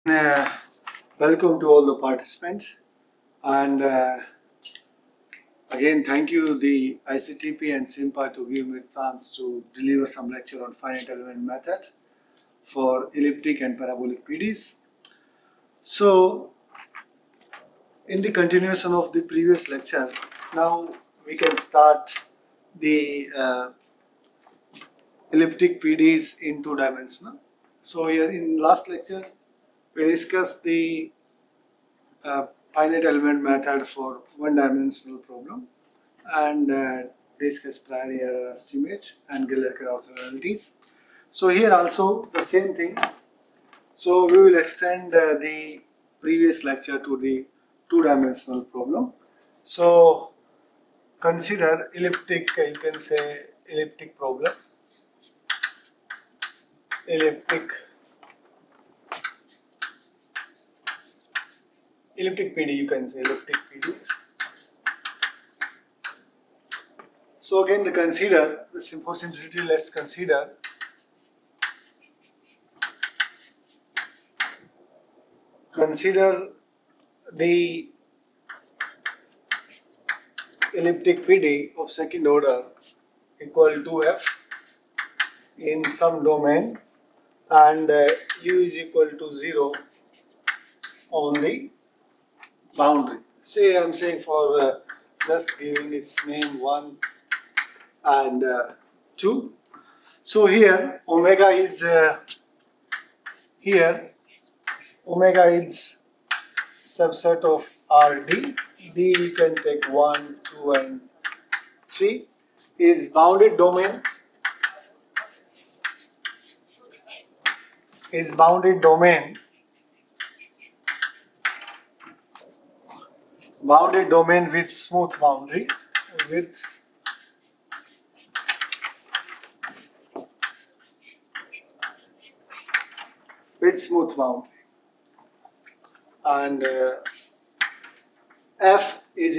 Uh, Welcome to all the participants, and again thank you the ICTP and SIMPA to give me a chance to deliver some lecture on finite element method for elliptic and parabolic PDEs. So in the continuation of the previous lecture, now we can start the elliptic PDEs in two-dimensional. So here in last lecture we discussed the finite element method for one-dimensional problem and discuss prior error estimate and Galerker orthogonalities. So here also the same thing. So we will extend the previous lecture to the two-dimensional problem. So consider elliptic, you can say elliptic problem, elliptic PD, you can say elliptic PDs. So again, for simplicity, let's consider the elliptic PD of second order equal to f in some domain and u is equal to 0 on the boundary. Say I'm saying for just giving its name 1 and 2. So here omega is subset of RD. D you can take 1, 2 and 3 is bounded domain with smooth boundary and f is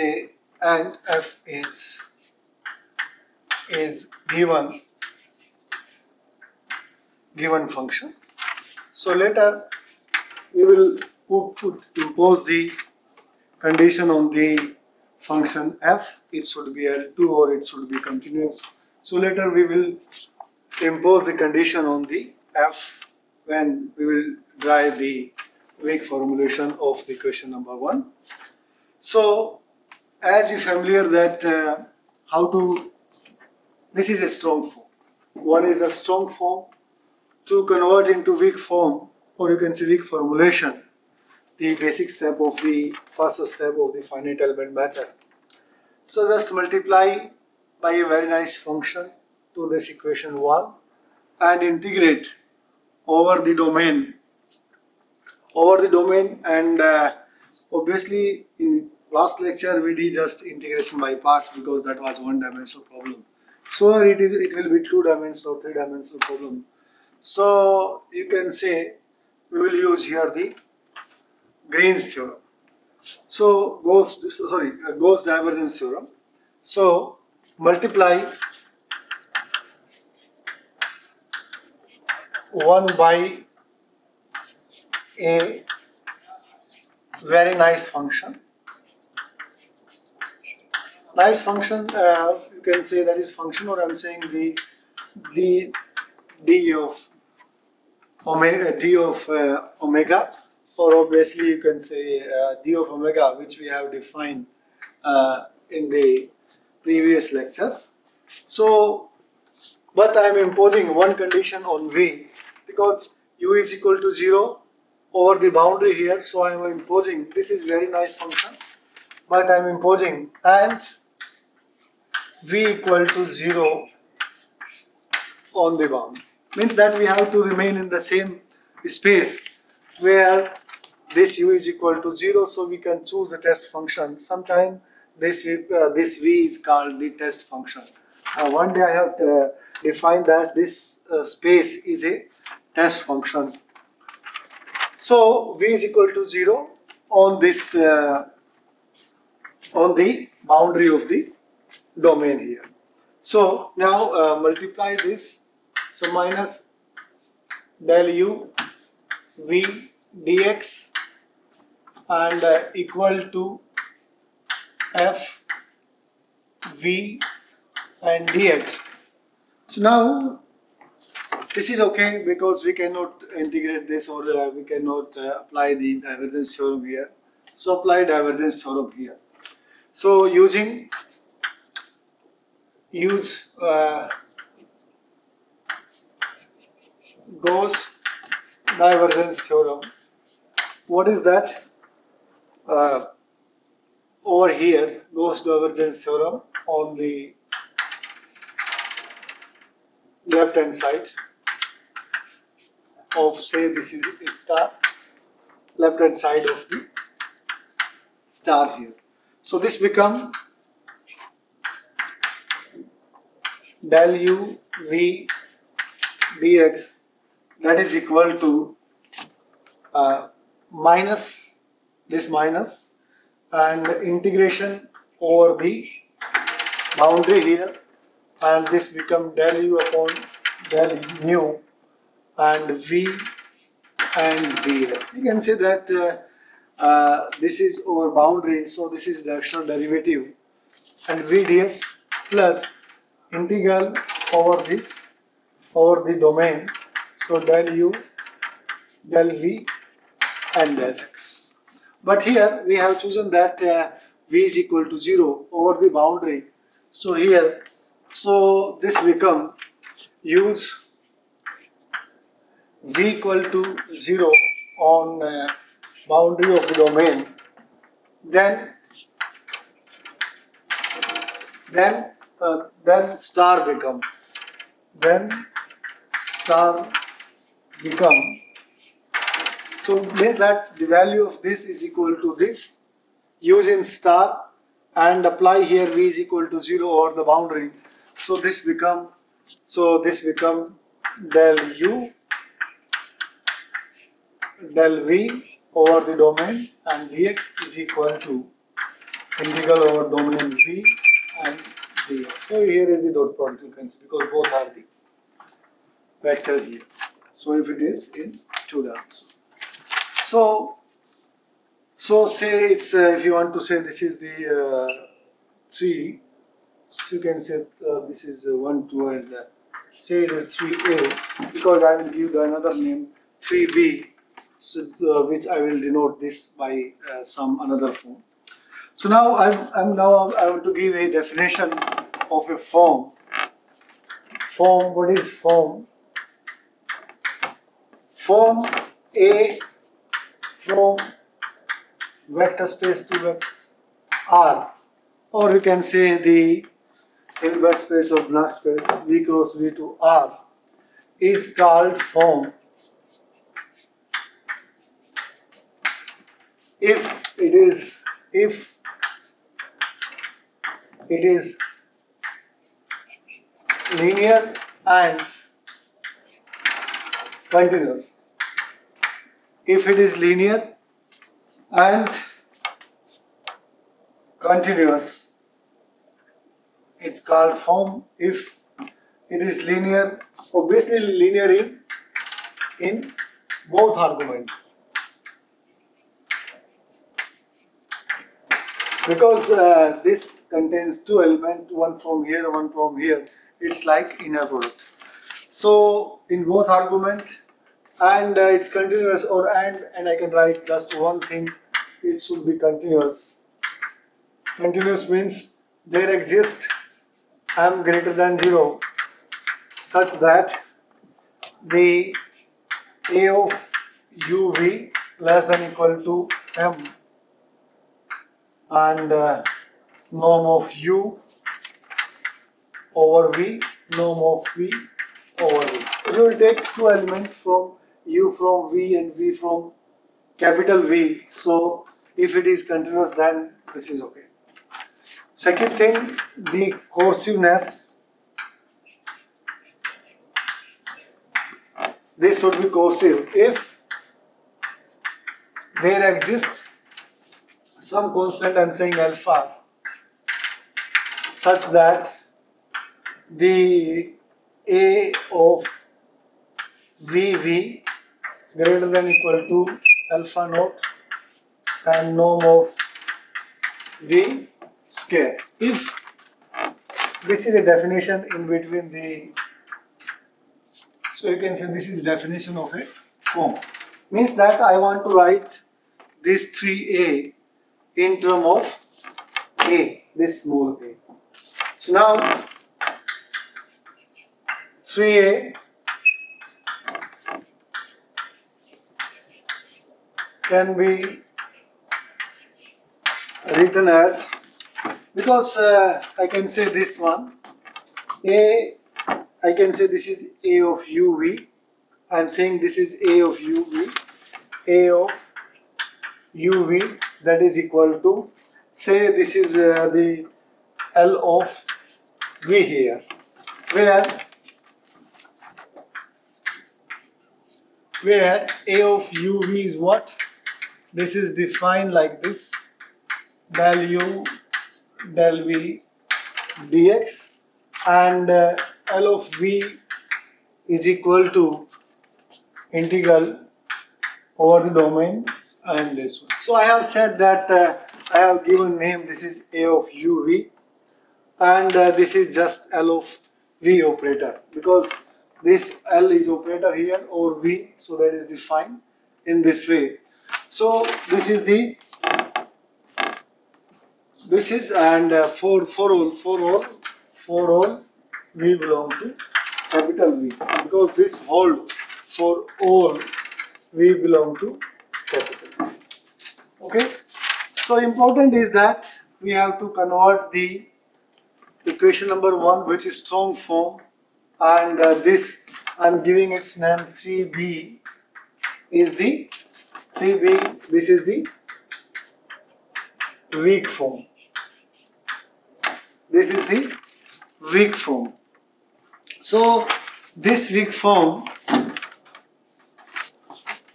given function. So later we will impose the condition on the function f. It should be L2 or it should be continuous. So later we will impose the condition on the f when we will derive the weak formulation of the question number 1. So as you're familiar that this is a strong form. 1 is the strong form. To convert into weak form, or you can say weak formulation, the basic first step of the finite element method. So just multiply by a very nice function to this equation 1 and integrate over the domain and obviously in last lecture we did just integration by parts because that was one-dimensional problem. So it will be two-dimensional or three-dimensional problem. So you can say we will use here the Green's theorem. So Gauss divergence theorem. So multiply 1 by a very nice function. Nice function, you can say that is function, or I'm saying the d of omega, or obviously you can say d of omega, which we have defined in the previous lectures. So, but I am imposing one condition on v because u is equal to 0 over the boundary here. So I am imposing, this is very nice function, but I am imposing and v equal to 0 on the boundary. Means that we have to remain in the same space where this u is equal to 0, so we can choose a test function. Sometime this v is called the test function. One day I have defined that this space is a test function. So v is equal to 0 on this on the boundary of the domain here. So now multiply this. So minus del u v dx and equal to f v and dx. So now this is okay because we cannot integrate this, or we cannot apply the divergence theorem here. So apply divergence theorem here. So use Gauss divergence theorem. What is that? Over here, Gauss divergence theorem on the left hand side of, say, this is a star, left hand side of the star here. So this become del u v dx, that is equal to minus this minus and integration over the boundary here, and this become del u upon del mu and v and ds. You can say that this is our boundary, so this is the actual derivative, and v ds plus integral over this over the domain, so del u, del v and del x. But here we have chosen that v is equal to 0 over the boundary. So here, so this become, use v equal to 0 on boundary of the domain, then star become, so means that the value of this is equal to this, use in star and apply here v is equal to 0 over the boundary. So this become del u, del v over the domain, and dx is equal to integral over domain v and dx. So here is the dot product, you can see, because both are the vectors here. So if it is in two terms. So say it's if you want to say this is the 3, so you can say this is 1, 2, and say it is 3a, because I will give the another name 3b, so which I will denote this by some another form. So now I want to give a definition of a form. What is form? Form A from vector space to vector R, or you can say the inverse space of Black space V cross V to R, is called form if it is linear and continuous. If it is linear and continuous, it's called form. If it is linear, obviously linear in both arguments, because this contains two elements, one from here, one from here. It's like inner product. So in both argument, and it's continuous, or and I can write just one thing, it should be continuous. Continuous means there exists m greater than 0 such that the a of uv less than equal to m and norm of u over v, norm of v over v. You will take two elements from u from v and v from capital V. So if it is continuous, then this is okay. Second thing, the cohesiveness. This should be cohesive if there exists some constant, I am saying alpha, such that the A of VV greater than equal to alpha naught and norm of V square. If this is a definition in between the, so you can say this is definition of a form. Means that I want to write this 3a in term of a, this small a. So now 3a can be written as, because I can say this one a, I can say this is a of uv. I am saying this is a of uv. A of uv, that is equal to, say this is the L of v here, where a of uv is what? This is defined like this: del u del v dx, and L of v is equal to integral over the domain and this one. So I have said that I have given name, this is a of uv, and this is just L of v operator, because this L is operator here over v, so that is defined in this way. So this is the, this is, and for all v belong to capital V, because this hold for all v belong to capital V. Okay, so important is that we have to convert the equation number 1, which is strong form, and this I am giving its name 3b is the 3b, this is the weak form. This is the weak form. So this weak form,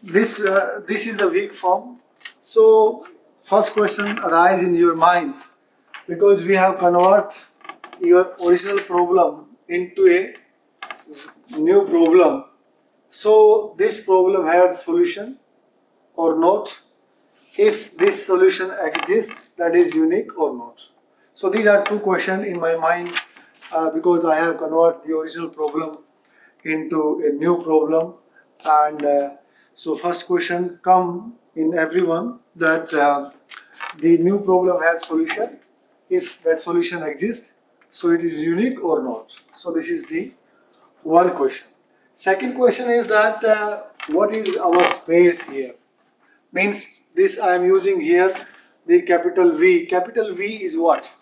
this is the weak form. So first question arise in your minds, because we have convert your original problem into a new problem. So this problem has solution or not? If this solution exists, that is unique or not? So these are two questions in my mind, because I have converted the original problem into a new problem. And so first question come in everyone, that the new problem has solution. If that solution exists, so it is unique or not? So this is the one question. Second question is that what is our space here? Means this I am using here the capital V. Capital V is what?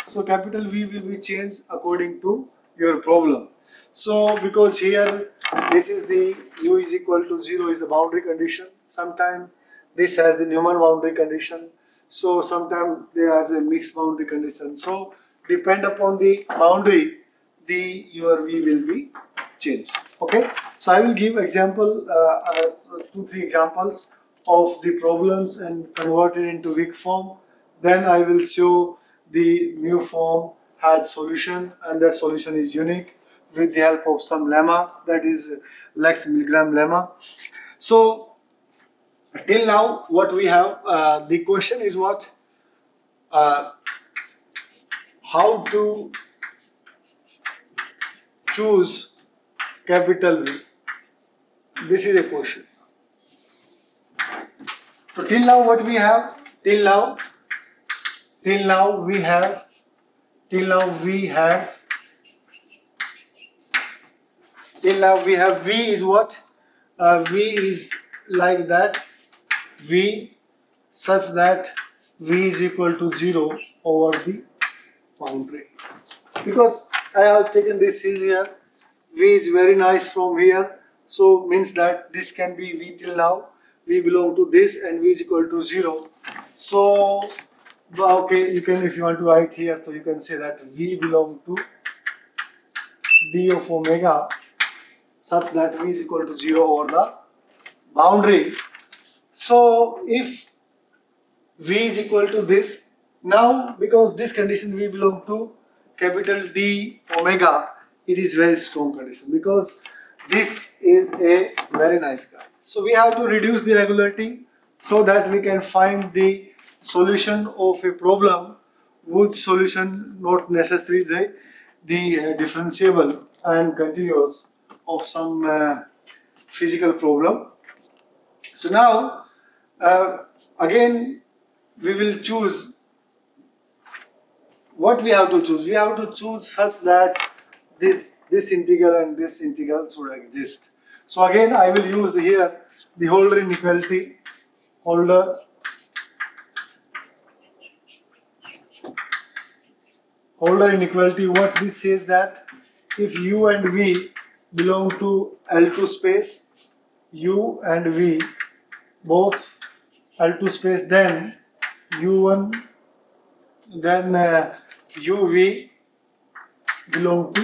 So capital V will be changed according to your problem. So because here this is the u is equal to 0 is the boundary condition. Sometimes this has the Newman boundary condition. So sometimes there is a mixed boundary condition. So depend upon the boundary, your V will be changed. Okay. So I will give example 2-3 examples of the problems and convert it into weak form. Then I will show the new form has solution, and that solution is unique with the help of some lemma, that is Lex-Milgram lemma. So till now what we have, the question is what? How to choose capital V? This is a question. So till now what we have? Till now we have V is what? V is like that, V such that V is equal to 0 over the boundary. Because I have taken this here, V is very nice from here, so means that this can be V till now, V belong to this and V is equal to 0. So okay, you can, if you want to write here, so you can say that V belong to d of omega such that V is equal to 0 over the boundary. So if V is equal to this, now because this condition V belong to capital D omega, it is very strong condition, because this is a very nice guy. So we have to reduce the regularity so that we can find the solution of a problem whose solution not necessarily the differentiable and continuous of some physical problem. So now again we will choose what we have to choose. We have to choose such that this integral and this integral should exist. So again I will use here the Holder inequality. Holder inequality, what this says that if u and v belong to L2 space, u and v both L2 space, then u1 then uv belong to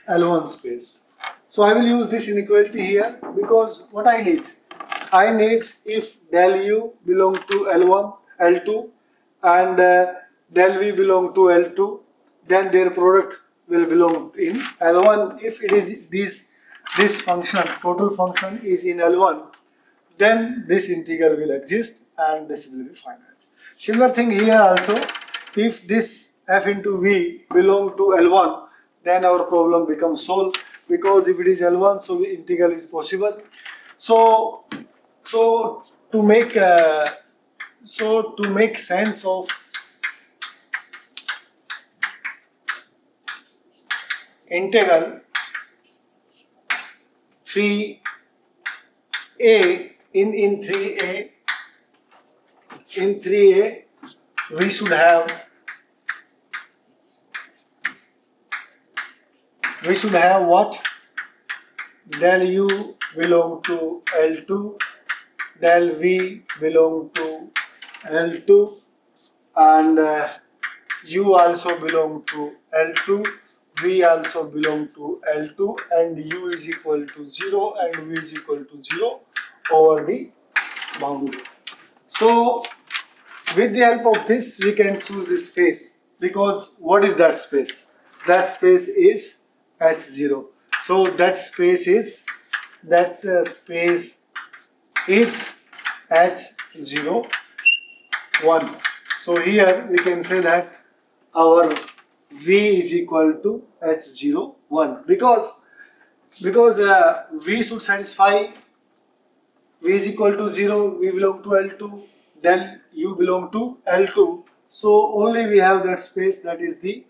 L1 space. So I will use this inequality here because what I need if del u belong to L2 and del v belong to L2, then their product will belong in L1. If it is this function, total function is in L1, then this integral will exist and this will be finite. Similar thing here also, if this f into v belong to L1, then our problem becomes solved, because if it is L1, so the integral is possible. So to make sense of integral 3a in 3a we should have what? Del u belong to L2, del v belong to L2, and u also belong to L2, v also belong to L2, and u is equal to 0 and v is equal to 0 over the boundary. So with the help of this we can choose the space, because what is that space? That space is H0. So that space is H0 1. So here we can say that our v is equal to H0 1, because v should satisfy v is equal to 0, v belong to L2, then u belong to L2. So only we have that space, that is the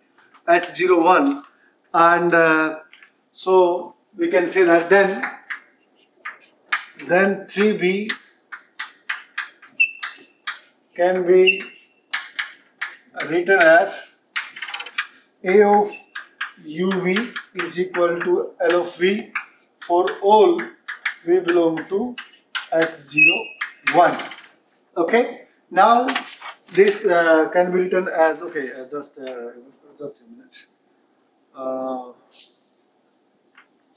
H0 1, and so we can say that then 3b can be written as a of uv is equal to L of v for all v belong to H0 1. Okay, now this can be written as, okay, just a minute.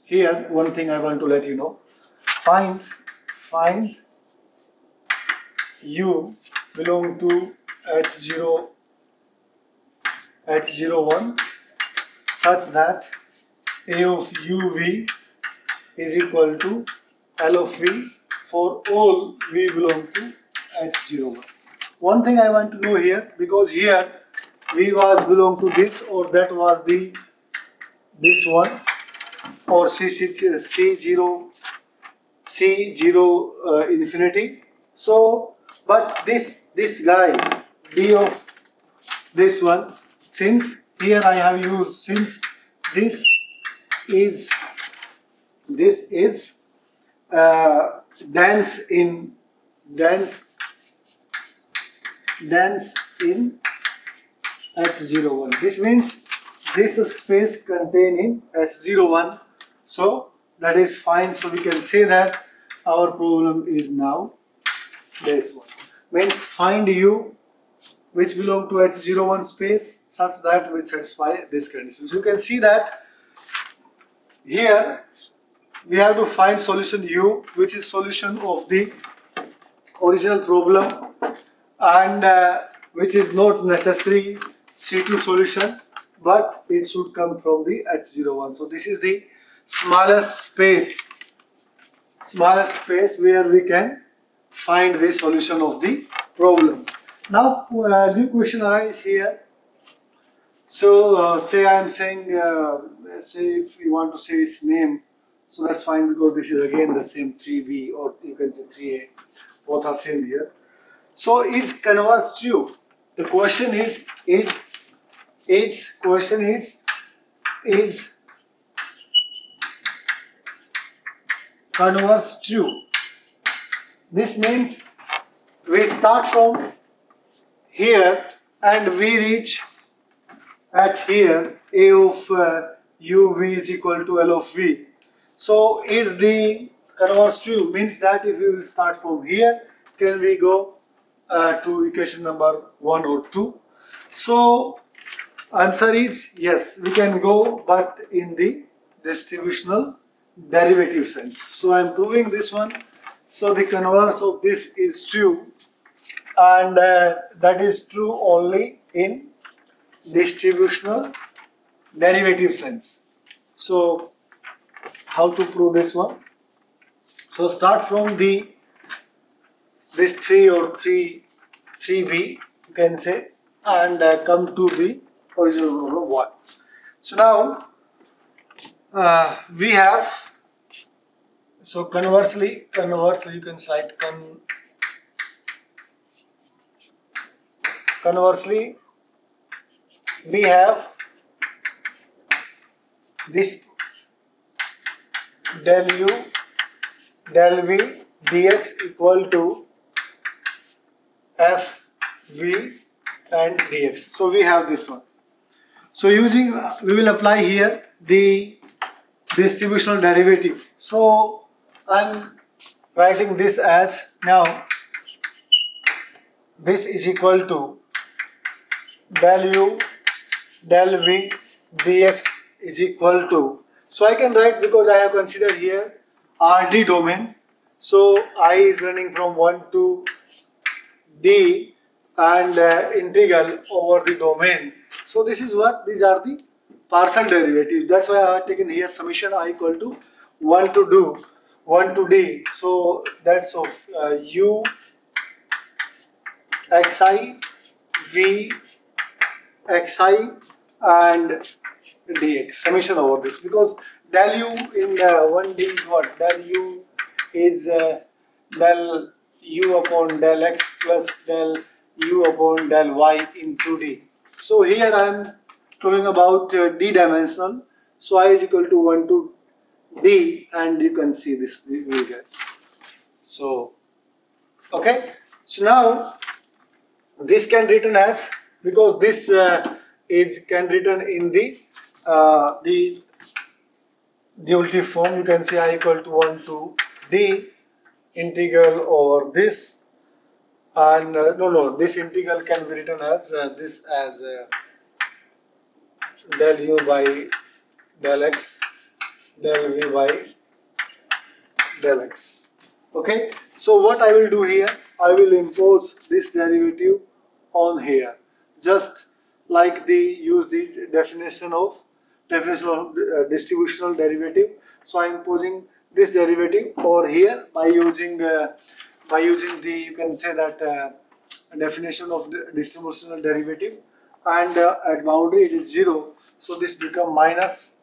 Here one thing I want to let you know: find u belong to H0 1 such that a of uv is equal to L of v for all v belong to H0 1. One thing I want to know here, because here v was belong to this, or that was this one, or C0 infinity. So but this guy d of this one, since here I have used, since this is dense in H0 1. This means this space contained in H0 1. So that is fine. So we can say that our problem is now this one. Means find u which belong to H0 1 space such that which satisfy this condition. So you can see that here we have to find solution u, which is solution of the original problem, and which is not necessary C2 solution, but it should come from the H0 1. So this is the smallest space where we can find the solution of the problem. Now, new question arises here. So, say I am saying, say if you want to say its name, so that's fine because this is again the same 3b, or you can say 3a, both are same here. So, it's converts true. The question is converts true. This means we start from here and we reach at here A of uv is equal to L of v. So is the converse true? Means that if we will start from here, can we go to equation number 1 or 2? So answer is yes, we can go, but in the distributional derivative sense. So I am proving this one. So the converse of this is true, and that is true only in distributional derivative sense. So how to prove this one? So start from this 3 or 3b, you can say, and come to the original problem 1. So now we have, so conversely you can cite conversely we have this del u del v dx equal to f v and dx. So we have this one. So using, we will apply here the distributional derivative. So I'm writing this as, now this is equal to del u del v dx is equal to, so I can write, because I have considered here RD domain, so I is running from 1 to d and integral over the domain. So this is what, these are the partial derivatives. That's why I have taken here summation I equal to 1 to d. So that's of u xi v xi and dx, summation over this, because del u in 1d is what? Del u is del u upon del x plus del u upon del y into d. So here I am talking about d dimensional, so I is equal to 1 to d, and you can see this we get. So okay, so now this can written as, because this is can written in the duality form, you can say I equal to 1 to d integral over this, and this integral can be written as this as del u by del x del v by del x. Okay, so what I will do here, I will impose this derivative on here, just like use the definition of distributional derivative. So I am imposing this derivative over here by using the, you can say that definition of the distributional derivative, and at boundary it is 0. So this become minus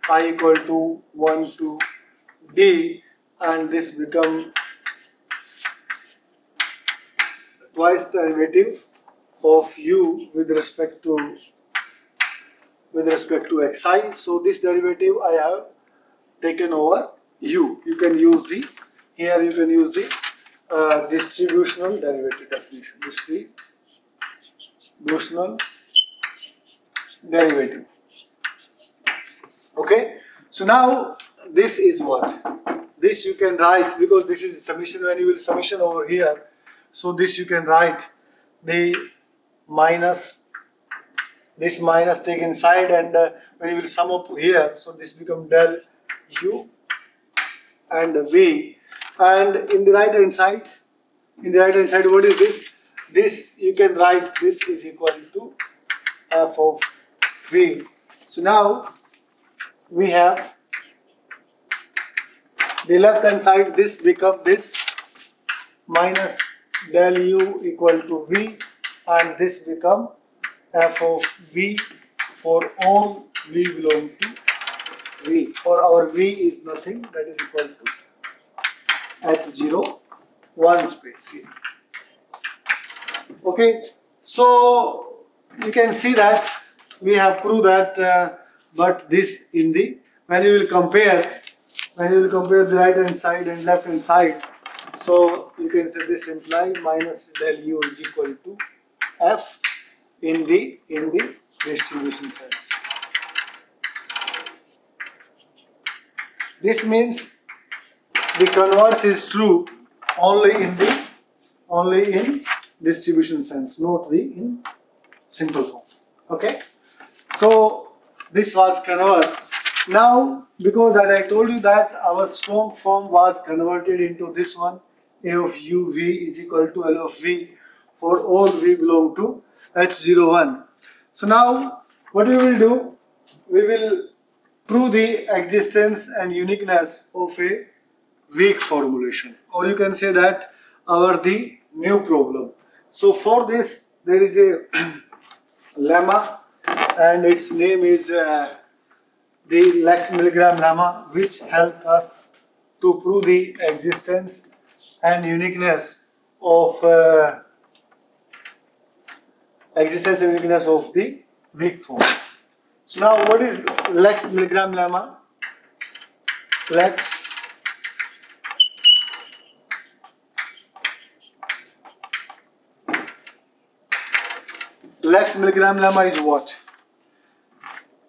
I equal to 1 to d, and this become twice derivative of u with respect to xi. So this derivative I have taken over u. You can use the, here you can use the distributional derivative definition. Distributional derivative. Okay. So now this is what? This you can write, because this is summation, when you will summation over here. So this you can write the minus, this minus take inside, and when you will sum up here, so this become del u and v, and in the right hand side, what is this? This you can write, this is equal to f of v. So now we have the left hand side, this become this minus del u equal to v, and this become f of v for all v belong to v. For our v is nothing, that is equal to h0 1 space here. Okay, so you can see that we have proved that, but this in the when you will compare the right hand side and left hand side, so you can say this implies minus del u is equal to f in the distribution sense. This means the converse is true only in distribution sense, not the in simple form. Okay, so this was converse. Now, because as I told you that our strong form was converted into this one, a of u v is equal to L of v for all v belong to h01. So now what we will do, we will prove the existence and uniqueness of a weak formulation, or you can say that the new problem. So for this there is a lemma, and its name is the Lex-Milgram lemma, which help us to prove the existence and uniqueness of the weak form. So now what is Lex-Milgram lemma? Lex-Milgram lemma is what?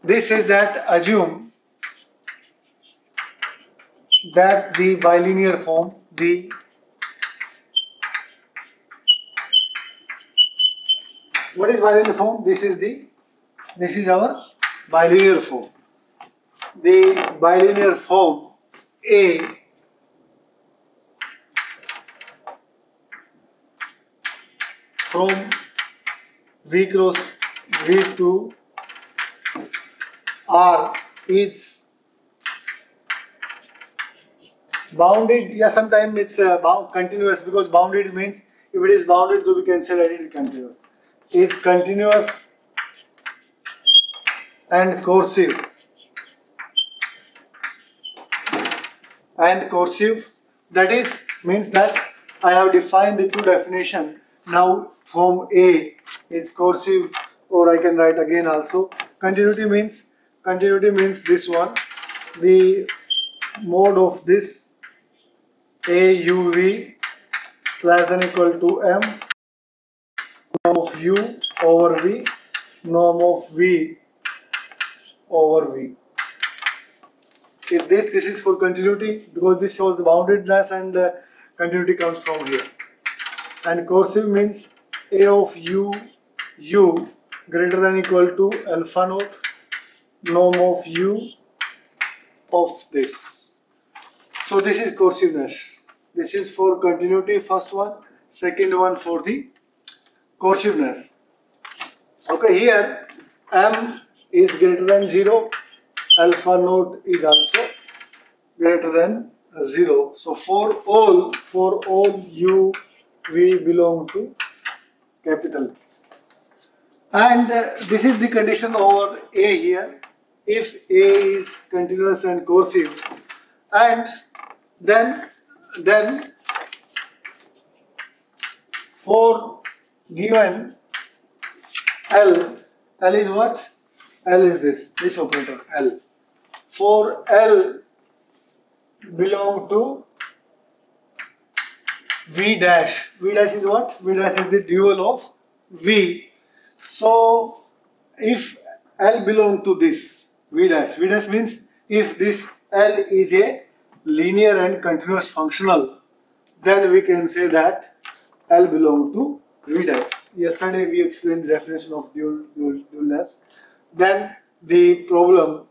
This is that assume that the bilinear form, what is bilinear form? This is our bilinear form. The bilinear form A from V cross V to R is bounded. Yeah, sometimes it's continuous, because bounded means if it is bounded, so we can say that it is continuous. It's continuous and coercive. That is means that I have defined the two definition. Now form A is coercive, or I can write again also. Continuity means this one. The mode of this AUV less than equal to M norm of U over V norm of V over V. If this is for continuity, because this shows the boundedness, and continuity comes from here. And coercive means A of U greater than equal to alpha naught norm of U of this. So this is coerciveness. This is for continuity, first one. Second one for the coerciveness. Okay, here M is greater than 0, alpha naught is also greater than 0. So for all U V belong to capital. And this is the condition over A here. If A is continuous and coercive, and then for given L is what? L is this operator L. For L belong to V dash. V dash is what? V dash is the dual of V. So if L belong to this V dash means if this L is a linear and continuous functional, then we can say that L belong to V dash. Yesterday we explained the definition of dualness. Then the problem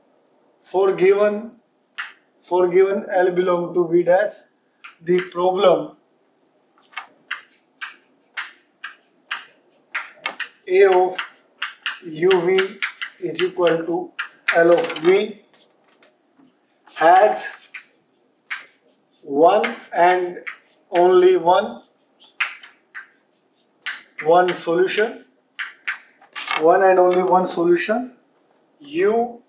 for given L belong to V dash, the problem A of UV is equal to L of V has one and only one one solution, one and only one solution, U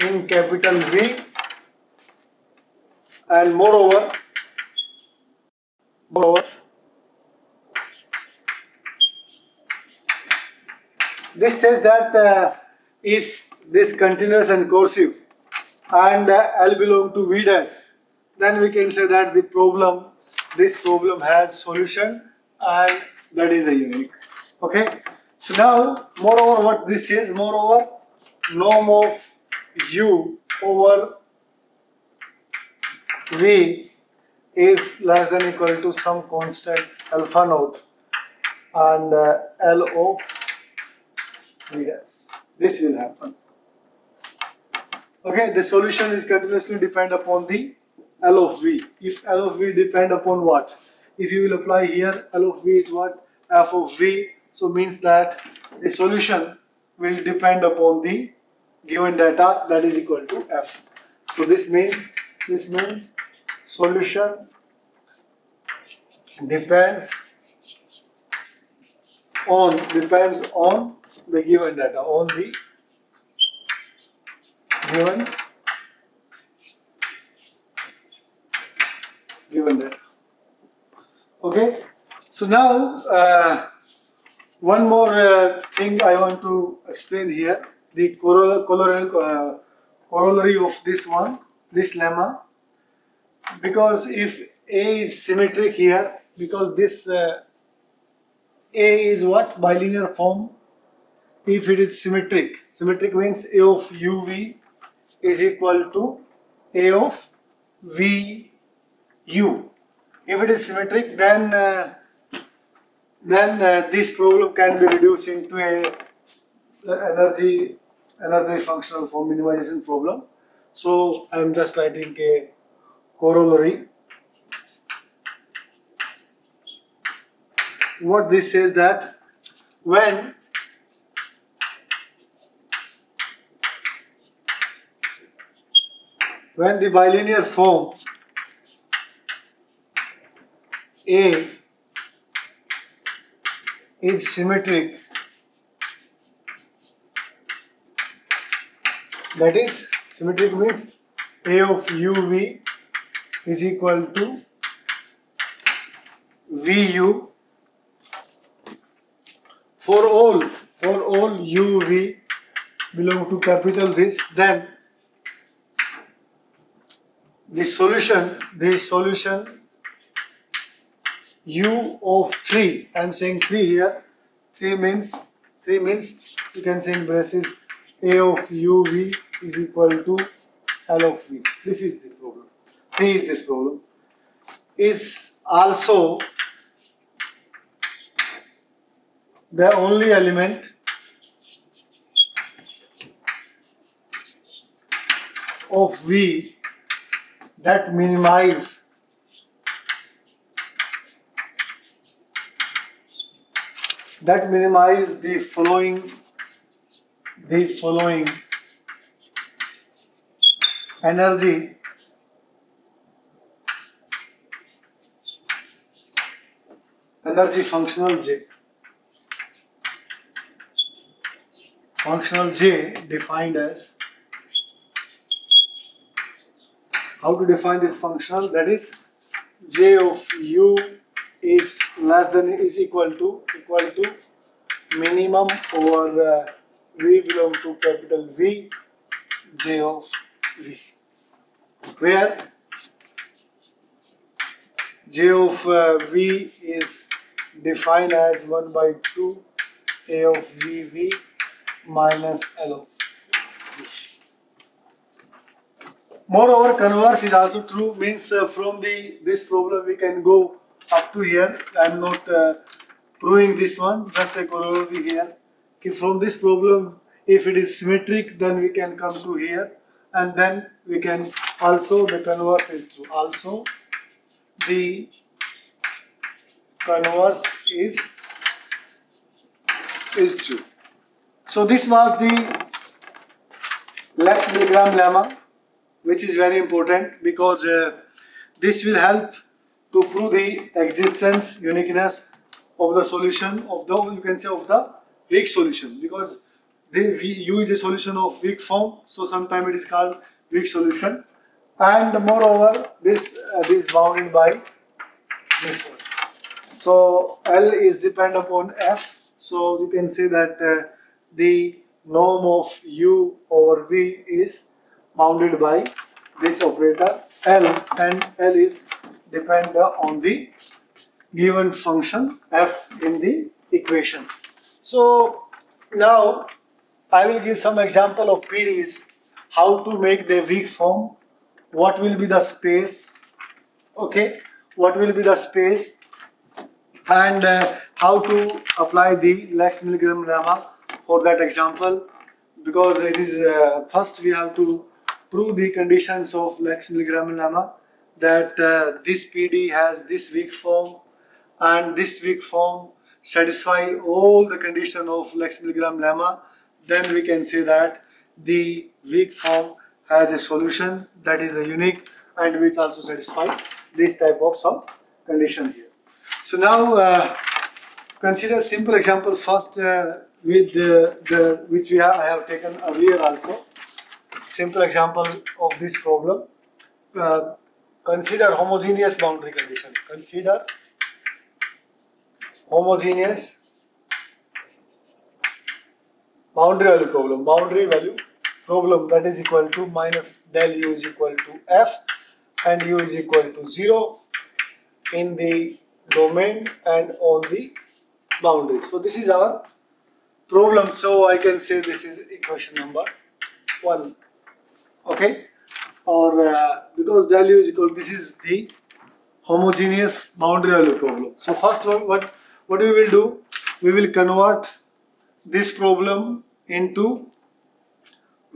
in capital V, and moreover, this says that if this continuous and cursive and L belong to V dash, then we can say that this problem has solution, and that is a unique. Okay. So now, moreover, what this is, moreover, norm of U over V is less than equal to some constant alpha naught and L of V dash. This will happen. Okay, the solution is continuously depend upon the L of V. If L of V depend upon what? If you will apply here, L of V is what? F of V. So means that the solution will depend upon the given data, that is equal to F. So this means solution depends on the given data, on the given data. Okay. So now one more thing I want to explain here, the corollary of this lemma, because if A is symmetric here, because this A is what? Bilinear form. If it is symmetric means A of UV is equal to A of VU. If it is symmetric, then this problem can be reduced into a energy functional form minimization problem. So I am just writing a corollary. What this says that when the bilinear form A is symmetric, that is, symmetric means A of UV is equal to VU for all UV belong to capital this, then the solution U of 3, I am saying 3 here, 3 means you can say in braces A of UV is equal to L of V. This is the problem. 3 is this problem. Is also the only element of V that minimize the following energy functional J defined as, how to define this functional, that is J of U is equal to minimum over V belong to capital V, J of V, where J of V is defined as 1 by 2 A of VV minus L of V. Moreover, converse is also true, means from this problem we can go up to here. I am not proving this one, just a corollary here. From this problem, if it is symmetric, then we can come to here, and then we can also, the converse is true. Also, the converse is true. So this was the Lex-Milgram lemma, which is very important because this will help to prove the existence, uniqueness of the solution of the, you can say, of the weak solution, because U is a solution of weak form, so sometimes it is called weak solution. And moreover, this is bounded by this one. So L is depend upon F. So you can say that the norm of U over V is bounded by this operator L, and L is depend on the given function F in the equation. So now I will give some example of PDEs, how to make the weak form, what will be the space, okay, what will be the space, and how to apply the Lex Milgram lemma for that example, because it is first we have to prove the conditions of Lex Milgram lemma, that this PD has this weak form and this weak form satisfy all the condition of Lex Milgram lemma. Then we can say that the weak form has a solution that is a unique and which also satisfy this type of some condition here. So now consider simple example first with the which I have taken earlier also. Simple example of this problem. Consider homogeneous boundary condition. Consider homogeneous boundary value problem. Boundary value problem that is equal to minus del U is equal to F and U is equal to 0 in the domain and on the boundary. So this is our problem. So I can say this is equation number 1. Okay, or because del U is equal, this is the homogeneous boundary value problem. So first what we will do, we will convert this problem into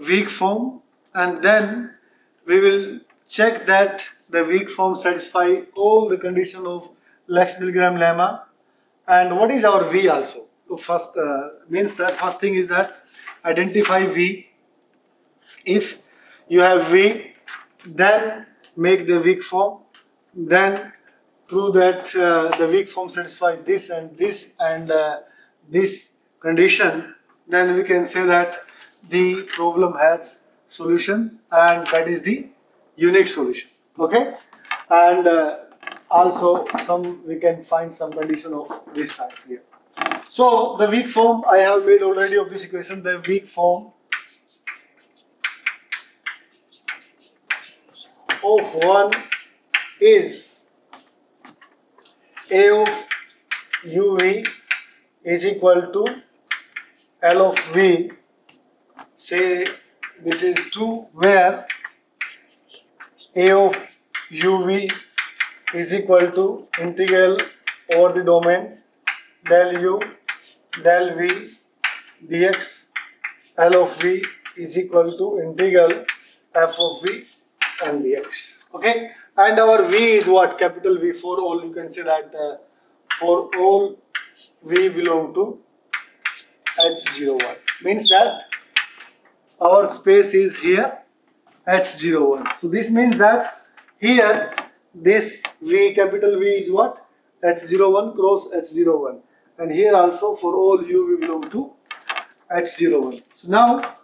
weak form, and then we will check that the weak form satisfy all the condition of Lex Milgram lemma. And what is our V also? So first means that first thing is that identify V. If you have V, then make the weak form, then prove that the weak form satisfy this and this and this condition. Then we can say that the problem has solution, and that is the unique solution. Okay, and also we can find some condition of this type here. So the weak form I have made already of this equation. The weak form of 1 is A of UV is equal to L of V. Say this is true where A of UV is equal to integral over the domain del U del V dx. L of V is equal to integral f of V and dx. Okay, and our V is what? Capital V. For all, you can say that for all V belong to H01, means that our space is here H01. So this means that here this V, capital V is what? H01 cross H01, and here also for all U we belong to H01. So now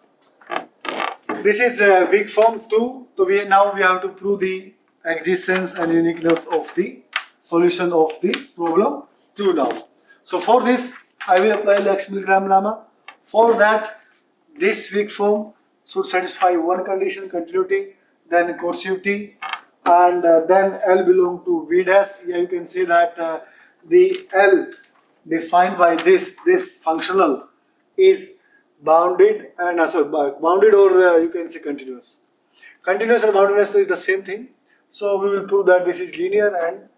this is weak form 2. So now we have to prove the existence and uniqueness of the solution of the problem 2 now. So for this I will apply Lex Milgram lemma. For that, this weak form should satisfy one condition, continuity, then coercivity, and then L belong to V dash. Here you can say that the L defined by this functional is bounded and bounded, or you can say continuous. Continuous and boundedness is the same thing. So we will prove that this is linear and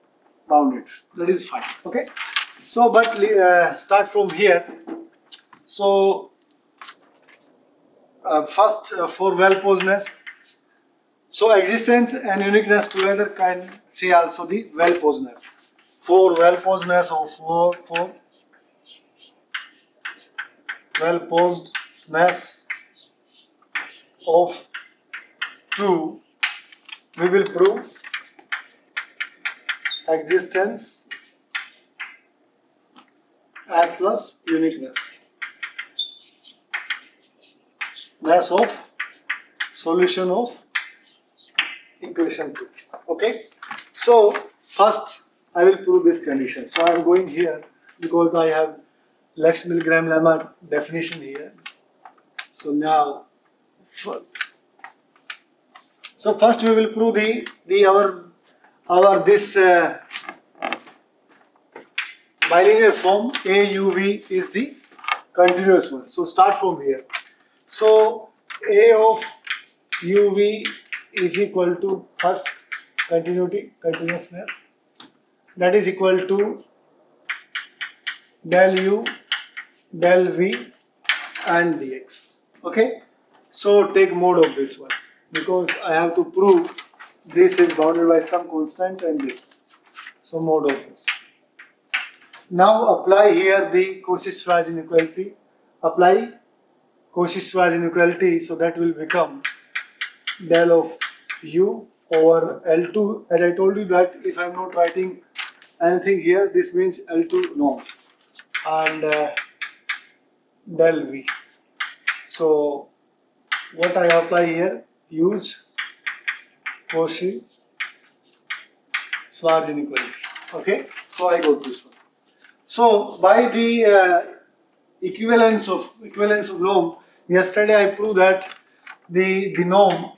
bounded. That is fine. Okay. So but start from here. So first for well-posedness. So existence and uniqueness together can say also the well-posedness. For well-posedness of for well-posedness of 2, we will prove existence at plus uniqueness. Mass of solution of equation 2. Okay. So first I will prove this condition. So I am going here because I have Lex Milgram lemma definition here. So now first we will prove our this bilinear form AUV is the continuous one. So start from here. So A of UV is equal to first continuousness, that is equal to del U, del V and dx. Okay. So take mode of this one because I have to prove this is bounded by some constant and this. So mode of this. Now apply here the Cauchy-Schwarz inequality. Apply Cauchy-Schwarz inequality, so that will become del of U over L2. As I told you that if I am not writing anything here, this means L2 norm and del V. So what I apply here, use Cauchy-Schwarz inequality. Okay, so I got this one. So by the equivalence of norm, yesterday I proved that the norm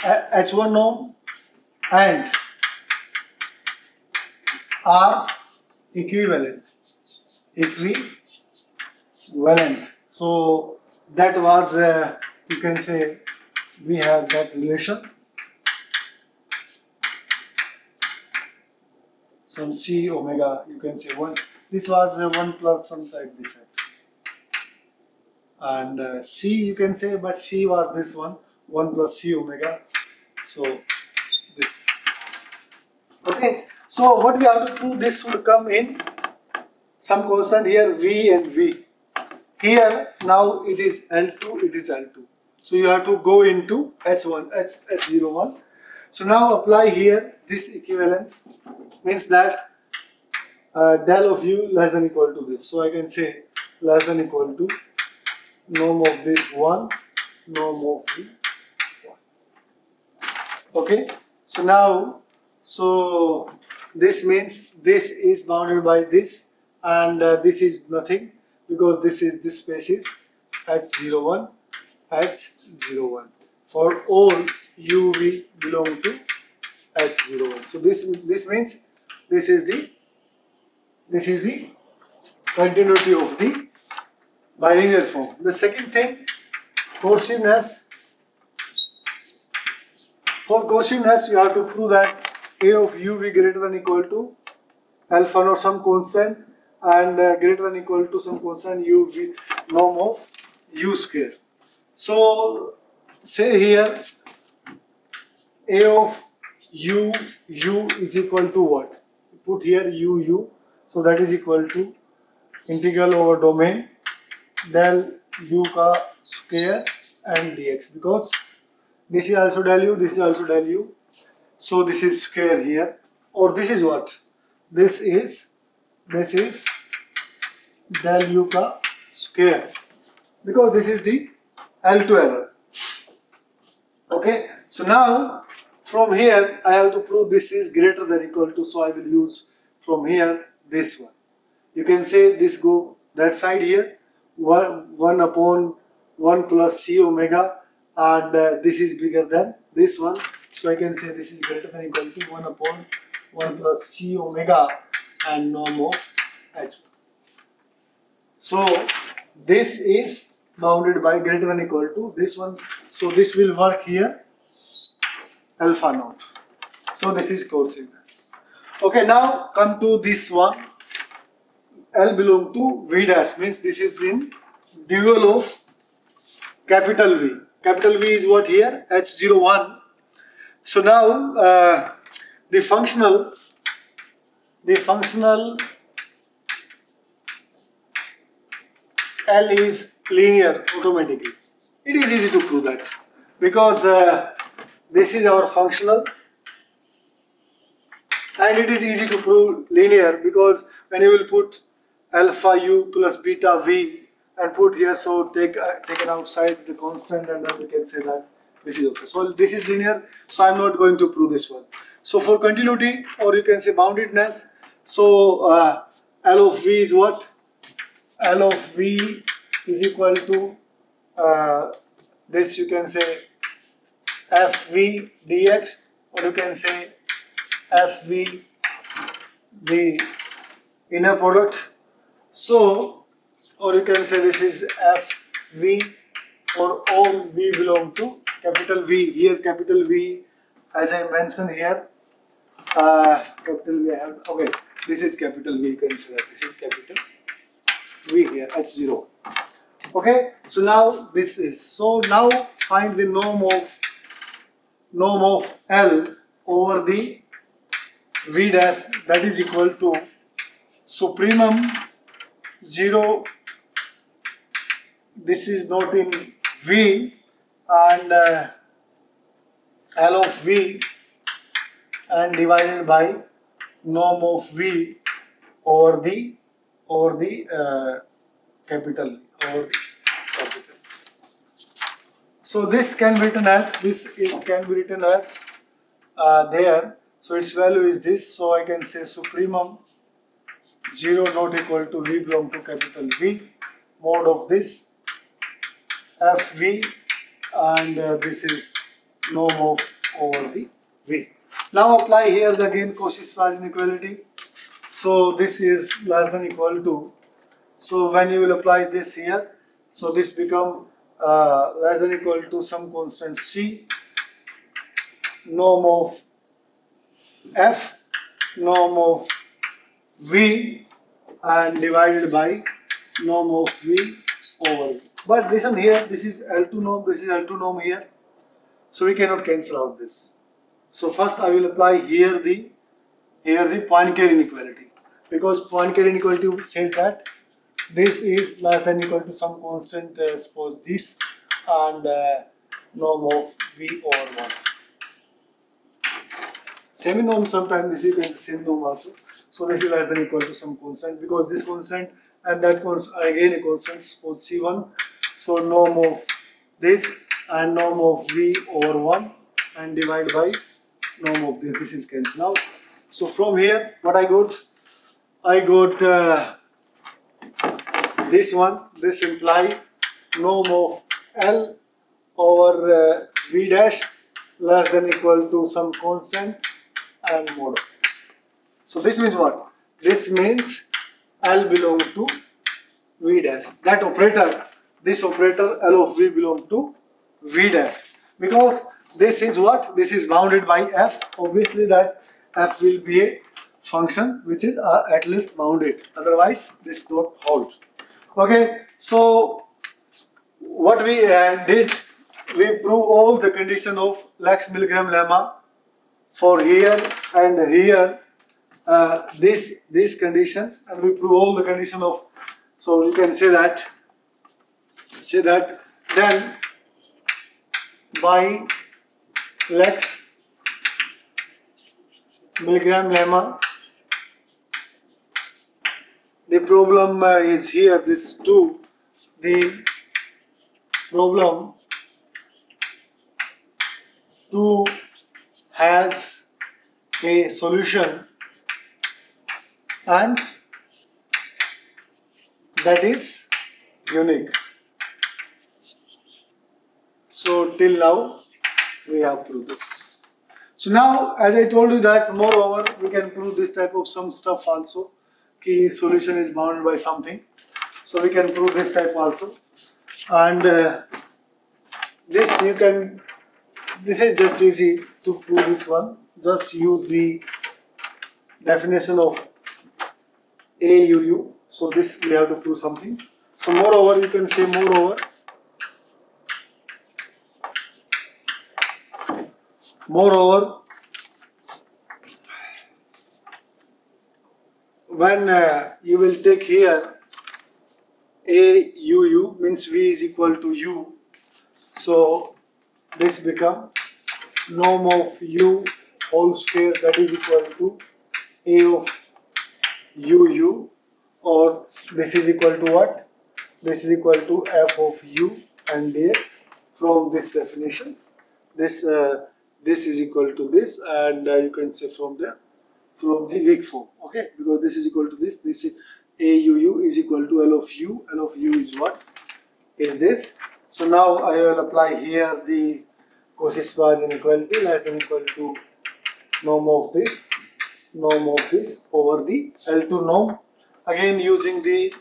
H1 norm and are equivalent. So that was you can say we have that relation. Some C omega, you can say 1. This was 1 plus some type this. And C you can say, but C was this one, 1 plus C omega. So this. Okay. So what we have to prove, this should come in some constant here V and V. Here now it is L2, it is L2. So you have to go into H1, H01. So now apply here this equivalence, means that del of U less than equal to this. So I can say less than equal to norm of this 1, norm of V 1. Okay. So now, so this means this is bounded by this and this is nothing because this space is H01, H01 for all UV belong to H01. So this means this is the continuity of the bilinear form. The second thing, cohesiveness. For cohesiveness, you have to prove that A of UV greater than equal to alpha or some constant and greater than equal to some constant UV norm of U square. So say here A of U is equal to what? Put here U. So that is equal to integral over domain del U ka square and dx, because this is also del U, this is also del U. So this is square here, or this is what? This is del U ka square, because this is the L2 error. Okay, so now from here I have to prove this is greater than equal to, so I will use from here this one. You can say this go that side here, 1 upon 1 plus C omega, and this is bigger than this one, so I can say this is greater than equal to 1 upon 1 plus C omega and norm of H1. So this is bounded by greater than equal to this one, so this will work here alpha naught. So this is cohesiveness. Okay, now come to this one. L belong to V dash, means this is in dual of capital V. Capital V is what here? H01. So now the functional L is linear automatically. It is easy to prove that because this is our functional And it is easy to prove linear because when you will put alpha u plus beta v and put here, so taken outside the constant, and then we can say that this is okay. So this is linear, so I am not going to prove this one. So for continuity, or you can say boundedness, so L of v is what? L of v is equal to this, you can say fv dx, or you can say fv the inner product. So, or you can say this is fv, or all v belong to capital V. Here capital V, as I mentioned here, capital V I have, okay, this is capital V, you can say that this is capital V here, H0. Okay, so now this is, so now find the norm of L over the V dash, that is equal to supremum 0, this is not in V, and L of V, and divided by norm of V over the capital, over the capital. So this can be written as, there, so its value is this, so I can say supremum 0 not equal to V belong to capital V, mod of this fv, and this is norm of over the V. Now apply here again Cauchy-Schwarz inequality. So this is less than equal to, so when you will apply this here, so this become less than equal to some constant C, norm of F, norm of V, and divided by norm of V over V. But listen here, this is L2 norm, this is L2 norm here, so we cannot cancel out this. So first I will apply here the Poincare inequality, because Poincare inequality says that this is less than equal to some constant, suppose this, and norm of V over 1. Semi-norm, sometimes this is the same norm also. So this is less than equal to some constant, because this constant and that constant again a constant, suppose C1. So norm of this and norm of V over 1 and divide by norm of this. This is cancelled out. So from here, what I got? I got this one. This imply norm of L over V dash less than equal to some constant and mod of this. So this means what? This means L belong to V dash. That operator, this operator L of V belong to V dash, because this is what? This is bounded by F. Obviously that F will be a function which is at least bounded, otherwise this don't hold. Okay, so what we did, we prove all the condition of Lax-Milgram lemma for here and here, this condition, and we prove all the condition of, so you can say that then by Lax-Milgram lemma, the problem is here, this 2, the problem 2 has a solution, and that is unique. So till now we have proved this. So now, as I told you that moreover we can prove this type of some stuff also, key solution is bounded by something, so we can prove this type also, and this you can, this is just easy to prove this one. Just use the definition of AUU. So this we have to prove something. So moreover, you can say moreover when you will take here AUU, means V is equal to U, so this become norm of U whole square, that is equal to A of UU, or this is equal to what? This is equal to f of u and dx from this definition. This is equal to this, and you can say from the weak form, okay? Because this is equal to this. This is AUU is equal to L of u. L of u is what? Is this. So now I will apply here the Cauchy-Schwarz inequality less than equal to norm of this over the L2 norm. Again using the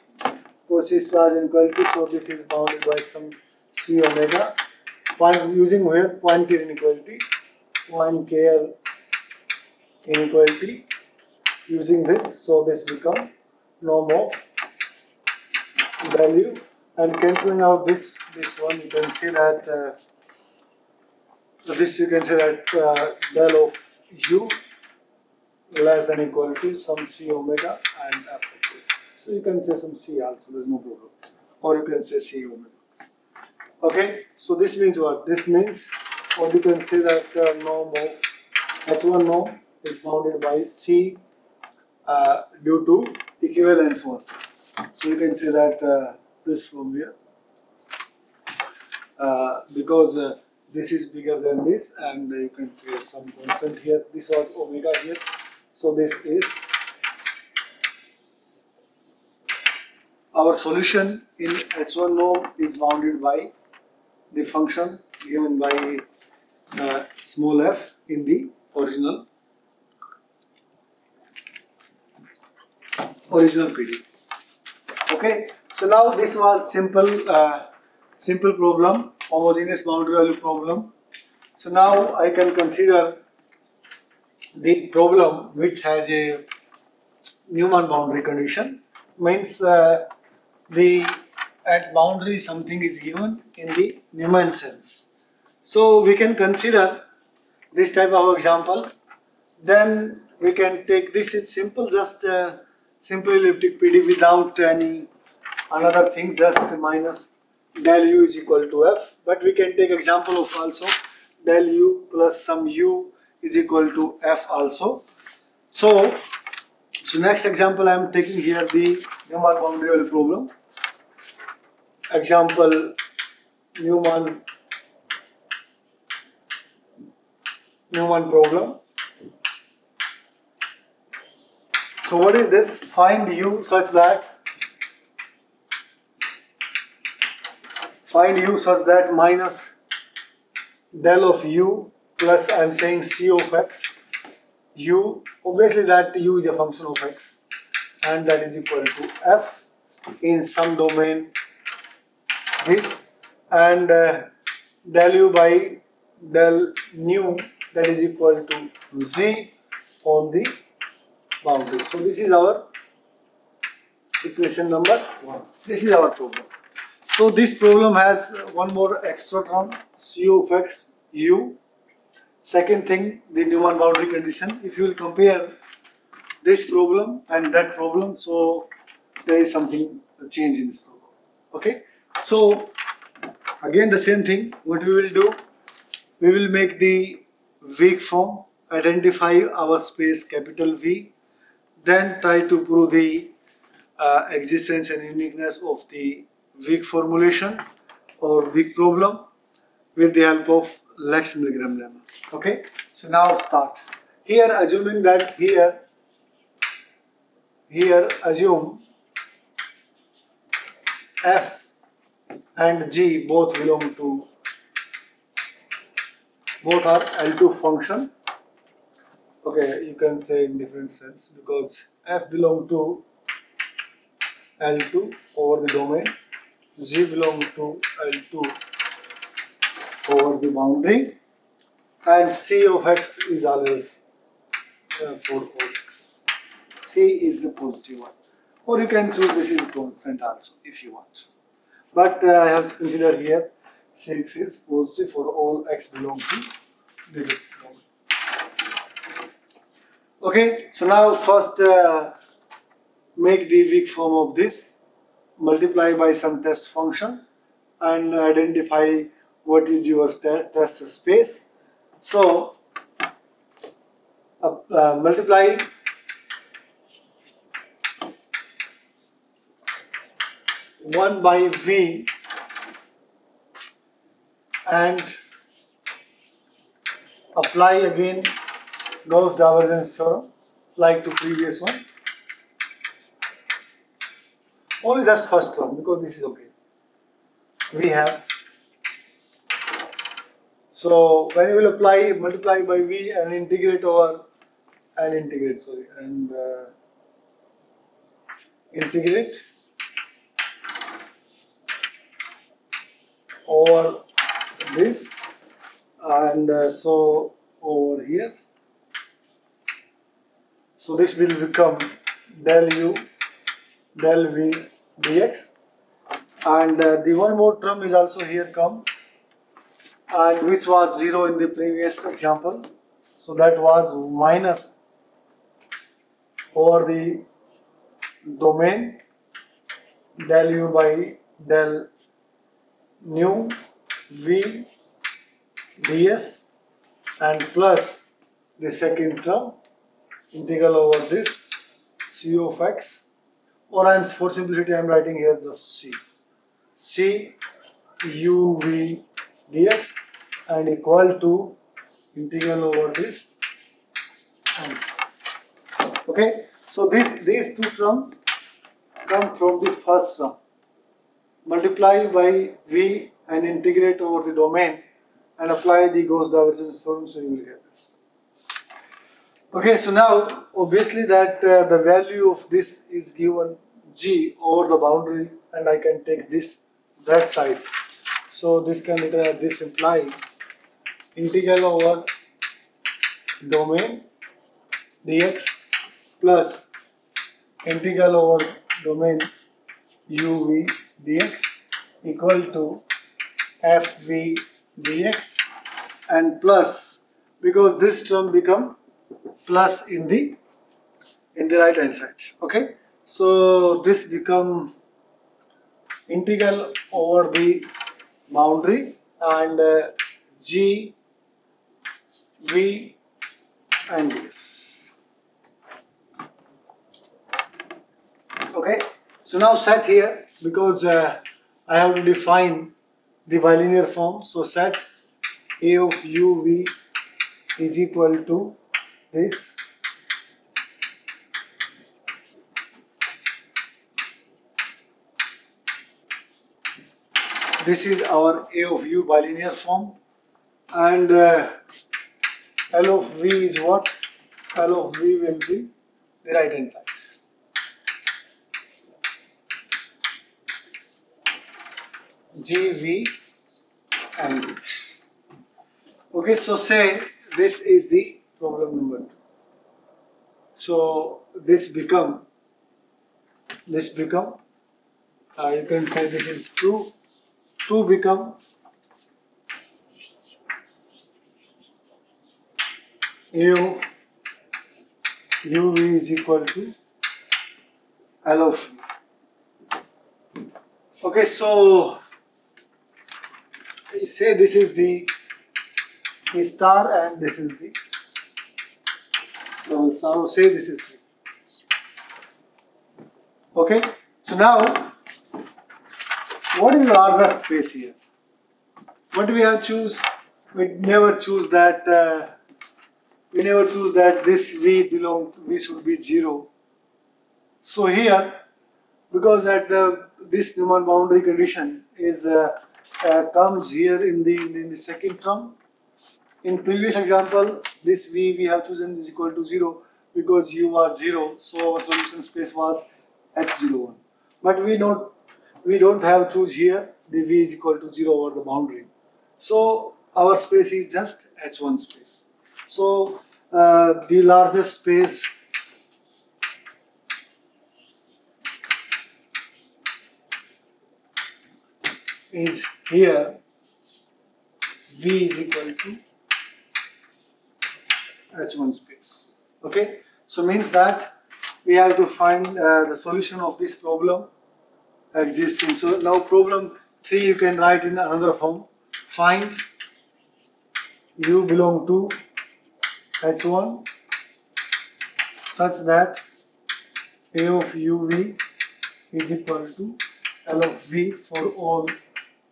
Cauchy-Schwarz inequality, so this is bounded by some C omega. Using here Poincare inequality, using this, so this become norm of value, and cancelling out this one, you can see that del of u less than equal to some C omega and f of this. So you can say some C also, there is no problem, or you can say C omega. Okay, so this means what? This means, or you can say that norm of H1 norm is bounded by C due to equivalence one. So you can say that this from here, because this is bigger than this, and you can say some constant here. This was omega here, so this is our solution in H1 norm is bounded by the function given by small f in the original PD. Okay, so now this was simple problem, homogeneous boundary value problem. So now I can consider the problem which has a Newman boundary condition. Means at boundary something is given in the Newman sense. So we can consider this type of example. Then we can take this is simple, just simple elliptic PD without any another thing, just minus del u is equal to f. But we can take example of also del u plus some u is equal to f also. So next example I am taking here the Newman boundary value problem. Example Newman problem. So what is this? Find u such that minus del of u plus I am saying c of x, u, obviously that u is a function of x, and that is equal to f in some domain this, and del u by del nu that is equal to z on the boundary. So this is our equation number 1. This is our problem. So this problem has one more extra term, c of x u. Second thing, the Newman boundary condition. If you will compare this problem and that problem, so there is something change in this problem. Okay. So again the same thing. What we will do, we will make the weak form, identify our space capital V, then try to prove the existence and uniqueness of the weak formulation or weak problem with the help of Lex-Milgram lemma. Okay, so now start. Here assuming that here assume f and g both are L2 function. Okay, you can say in different sense because f belong to L2 over the domain, g belong to L2 over the boundary, and c of x is always for all x. C is the positive one, or you can choose this is constant also if you want. But I have to consider here 6 is positive for all x belong to this domain. Okay, so now first make the weak form of this, multiply by some test function and identify what is your test space. So multiply 1 by V and apply again Gauss divergence theorem like to previous one. Only that's first term because this is okay. We have, so when you will apply, multiply by V and integrate over and integrate over this and so over here. So this will become del U del V dx, and the one more term is also here come, and which was 0 in the previous example. So that was minus over the domain del U by del nu V ds and plus the second term integral over this c of x, or for simplicity I am writing here just c u v dx and equal to integral over this and this. Okay, so these two terms come from the first term. Multiply by V and integrate over the domain and apply the Gauss divergence theorem, so you will get this. Okay, so now obviously that the value of this is given G over the boundary, and I can take that side. So this can written as this imply integral over domain dx plus integral over domain uv dx equal to fv dx and plus, because this term become plus in the right hand side. Okay, so this become integral over the boundary and g v and ds. Okay, so now set here, because I have to define the bilinear form. So set a of uv is equal to this is our A of u bilinear form, and L of v is what? L of v will be the right hand side. G, V and D. Okay, so say this is the problem number 2. So this become you can say this is 2 become A of uv is equal to L of v. Okay, so say this is the star and this is the double star. Say this is 3. Okay, so now what is the largest space here? What do we have choose? We never choose that. This V should be 0. So here, because at this Newman boundary condition is comes here in the second term. In previous example, this V we have chosen is equal to 0 because U was 0. So our solution space was H01. But we don't have choose here the V is equal to 0 over the boundary. So our space is just H1 space. So the largest space is here, V is equal to H1 space. Okay, so means that we have to find the solution of this problem existing. So now problem 3 you can write in another form. Find U belong to H1 such that A of uv is equal to L of V for all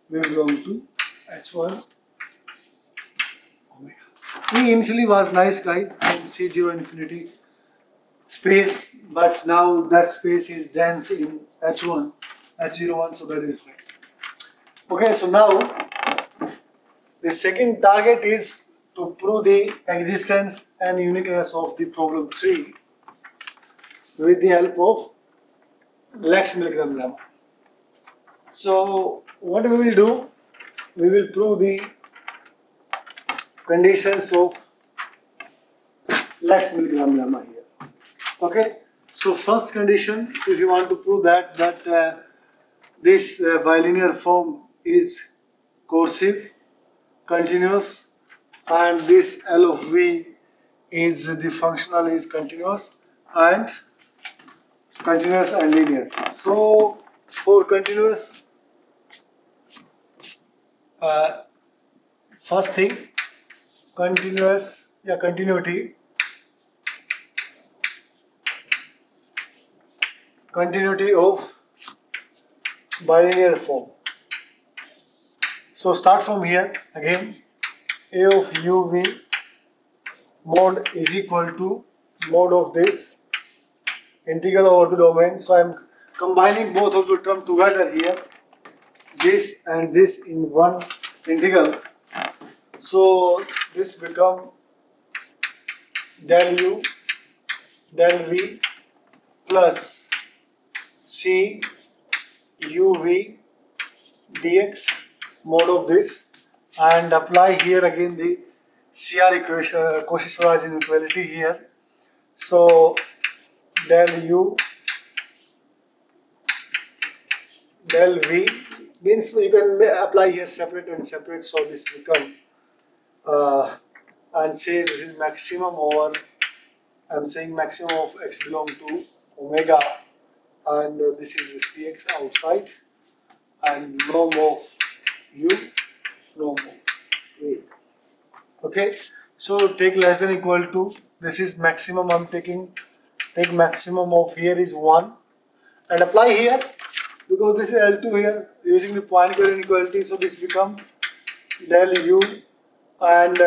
V belong to H1 omega. V initially was nice, guys, from C0 infinity space, but now that space is dense in H1, H01, so that is fine. Okay, so now the second target is to prove the existence and uniqueness of the problem 3 with the help of Lex-Milgram lemma. So what we will do, we will prove the conditions of Lex-Milgram lemma here. Okay, so first condition, if you want to prove that this bilinear form is coercive, continuous, and this L of V is the functional is continuous and linear. So for continuous, first thing, continuity of bilinear form. So start from here again. A of uv mod is equal to mod of this integral over the domain. So I am combining both of the terms together here, this and this in one integral. So this become del u del v plus c uv dx mod of this, and apply here again the CR equation, Cauchy-Schwarz inequality here. So del u del v means you can apply here separate and separate, so this become and say this is maximum over, I am saying maximum of x belong to omega, and this is the cx outside, and norm of u, norm of v. Okay, so take less than equal to, this is maximum, I am take maximum of here is 1 and apply here, because this is L2 here using the Poincare inequality, so this become del u and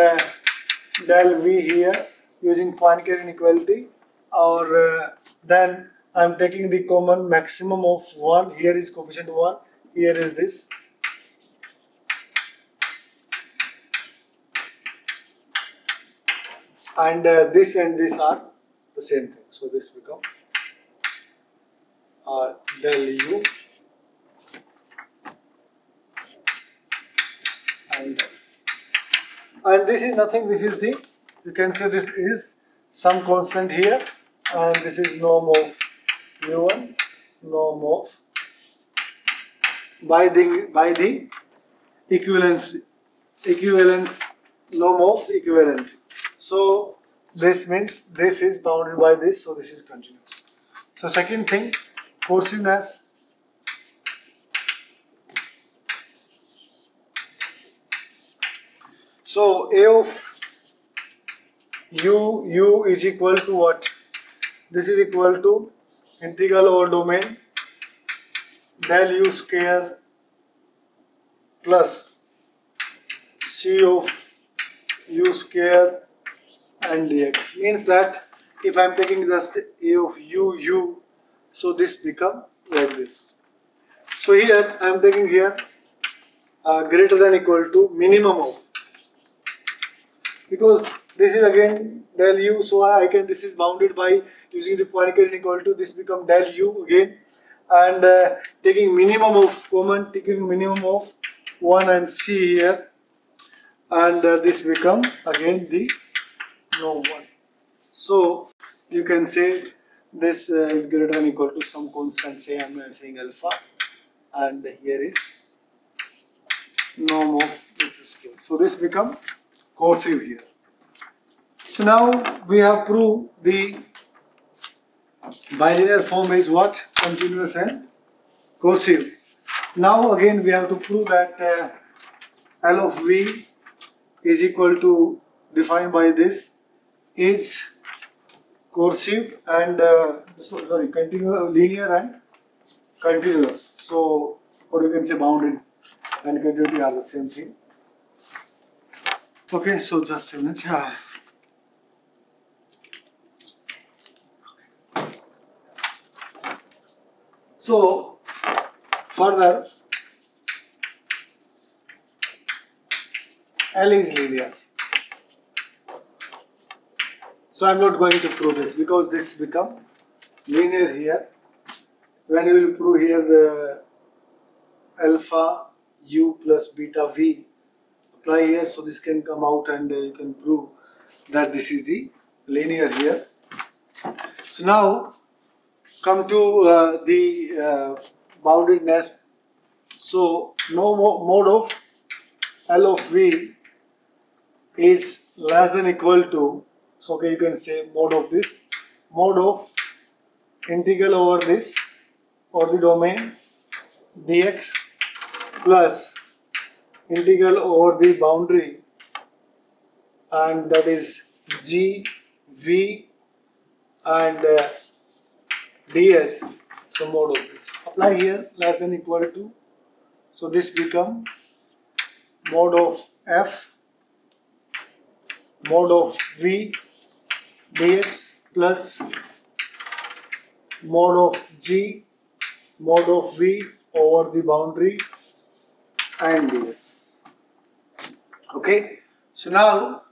del v here using Poincare inequality, or then I am taking the common maximum of 1, here is coefficient 1, here is this. And this and this are the same thing, so this become del u and this is nothing, this is the, you can say this is some constant here, and this is norm of u1, norm of by the equivalent norm of equivalency. So this means this is bounded by this, so this is continuous. So second thing, coerciveness. So A of u is equal to what? This is equal to integral over domain del u square plus c of u square and dx. Means that if I am taking just A of u, so this become like this. So here I am taking here greater than equal to minimum of, because this is again del u, so I can, this is bounded by using the Poincare inequality, this become del u again, and taking minimum of common, taking minimum of 1 and c here, and this become again the norm 1. So you can say this is greater than equal to some constant, say I am saying alpha, and here is norm of this square. So this become coercive here. So now we have proved the bilinear form is what? Continuous and coercive. Now again we have to prove that L of V is equal to, defined by this, is coercive and continuous, linear and continuous. So, or you can say bounded and continuity are the same thing. Okay, so just a minute. So, further, L is linear. So, I am not going to prove this because this become linear here. When you will prove here the alpha u plus beta v, apply here, so this can come out and you can prove that this is the linear here. So now come to the boundedness. So no mode of L of v is less than equal to, so okay, you can say mode of this, mode of integral over this or the domain dx plus integral over the boundary, and that is g v and ds. So mode of this, apply here less than equal to, so this become mode of f mode of v dx plus mode of g mode of v over the boundary and ds. Okay, so now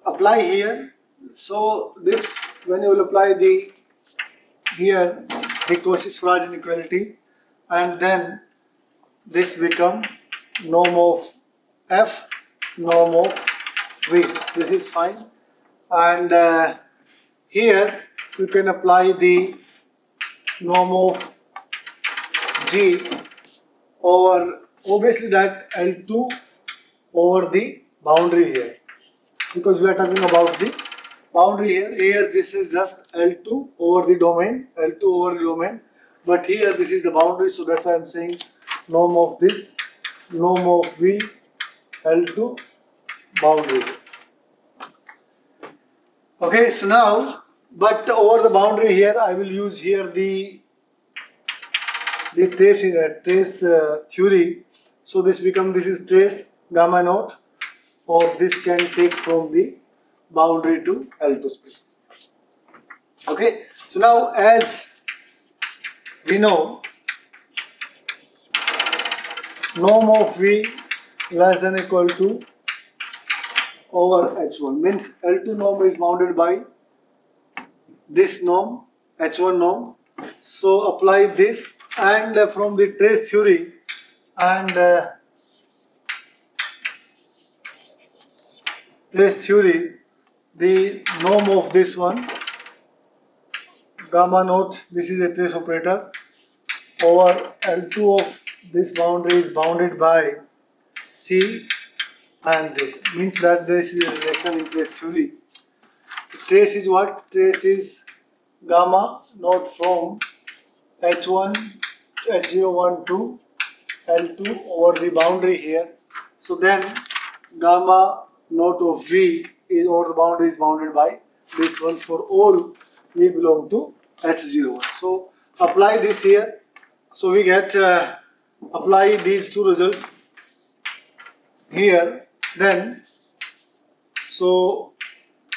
apply here. So this, when you will apply the here the Cauchy-Schwarz inequality, and then this become norm of f norm of v. This is fine, and here you can apply the norm of g over obviously that L2 over the boundary here, because we are talking about the boundary here. Here this is just L2 over the domain, L2 over the domain, but here this is the boundary, so that's why I am saying norm of this, norm of v L2 boundary. Okay, so now, but over the boundary here I will use here the trace theory. So this is trace gamma naught, or this can take from the boundary to L2 space. Okay, so now as we know, norm of v less than equal to over h1 means L2 norm is bounded by this norm, h1 norm. So apply this, and from the trace theory, and trace theory, the norm of this one gamma naught, this is a trace operator, over L2 of this boundary is bounded by C, and this means that this is a relation in trace theory. Trace is what? Trace is gamma naught from H1, H01 to L2 over the boundary here. So then gamma naught of V is over the boundary is bounded by this one for all V belong to H01. So apply this here. So we get apply these two results here. Then so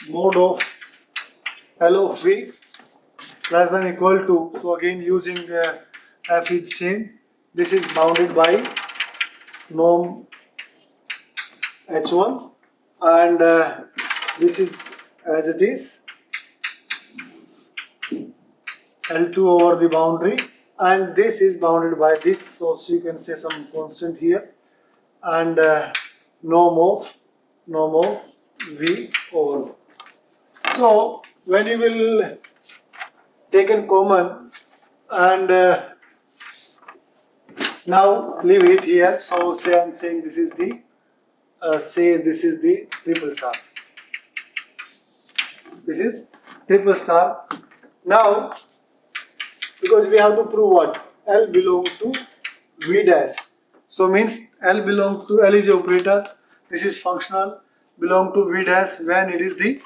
mode of L of V less than equal to, so again using F is same, this is bounded by norm H1, and this is as it is L2 over the boundary, and this is bounded by this, so you can say some constant here, and norm of V over. So when you will take in common, and now leave it here. So say I am saying this is the this is the triple star. This is triple star. Now because we have to prove what? L belong to V dash. So means L belong to, L is a operator, this is functional, belong to V dash when it is the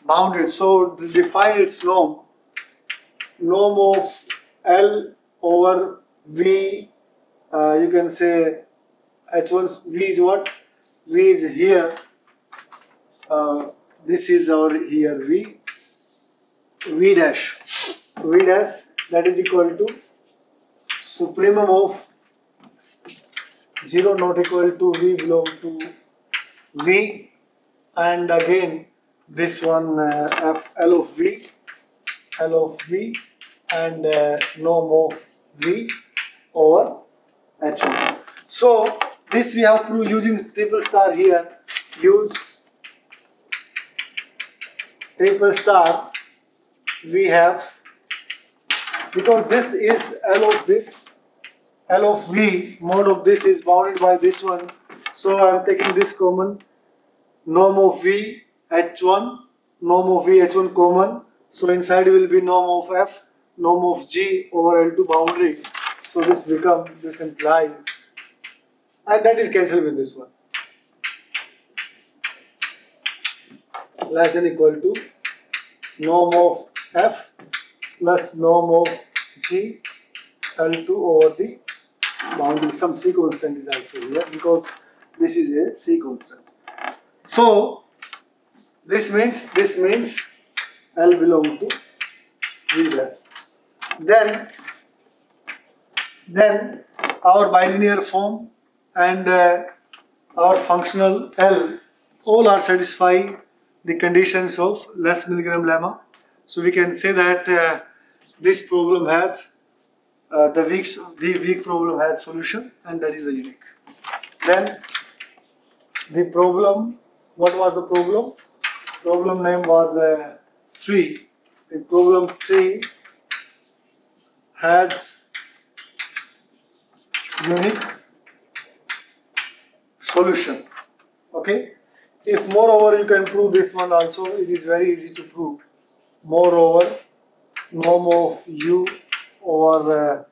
bounded. So define its norm norm of L over V, you can say H1 V is what? V is here, this is our here V dash, that is equal to supremum of 0 not equal to V belong to V, and again this one F L of V and norm of V over H1. So this we have proved using triple star here. Use triple star, we have, because this is L of this, L of V, mod of this is bounded by this one, so I am taking this common, norm of V H1, norm of V H1 common, so inside will be norm of F, norm of G over L2 boundary, so this become, this imply, and that is cancelled with this one, less than equal to norm of F plus norm of G L2 over the boundary. Some C constant is also here because this is a C constant. So this means L belong to V dash. Then our bilinear form and our functional L all are satisfy the conditions of less milligram lemma. So we can say that this problem has the weak problem has solution, and that is the unique. Then the problem, what was the problem? Problem name was 3. The problem 3 has unique solution. Okay. If moreover you can prove this one also, it is very easy to prove. Moreover, norm of U over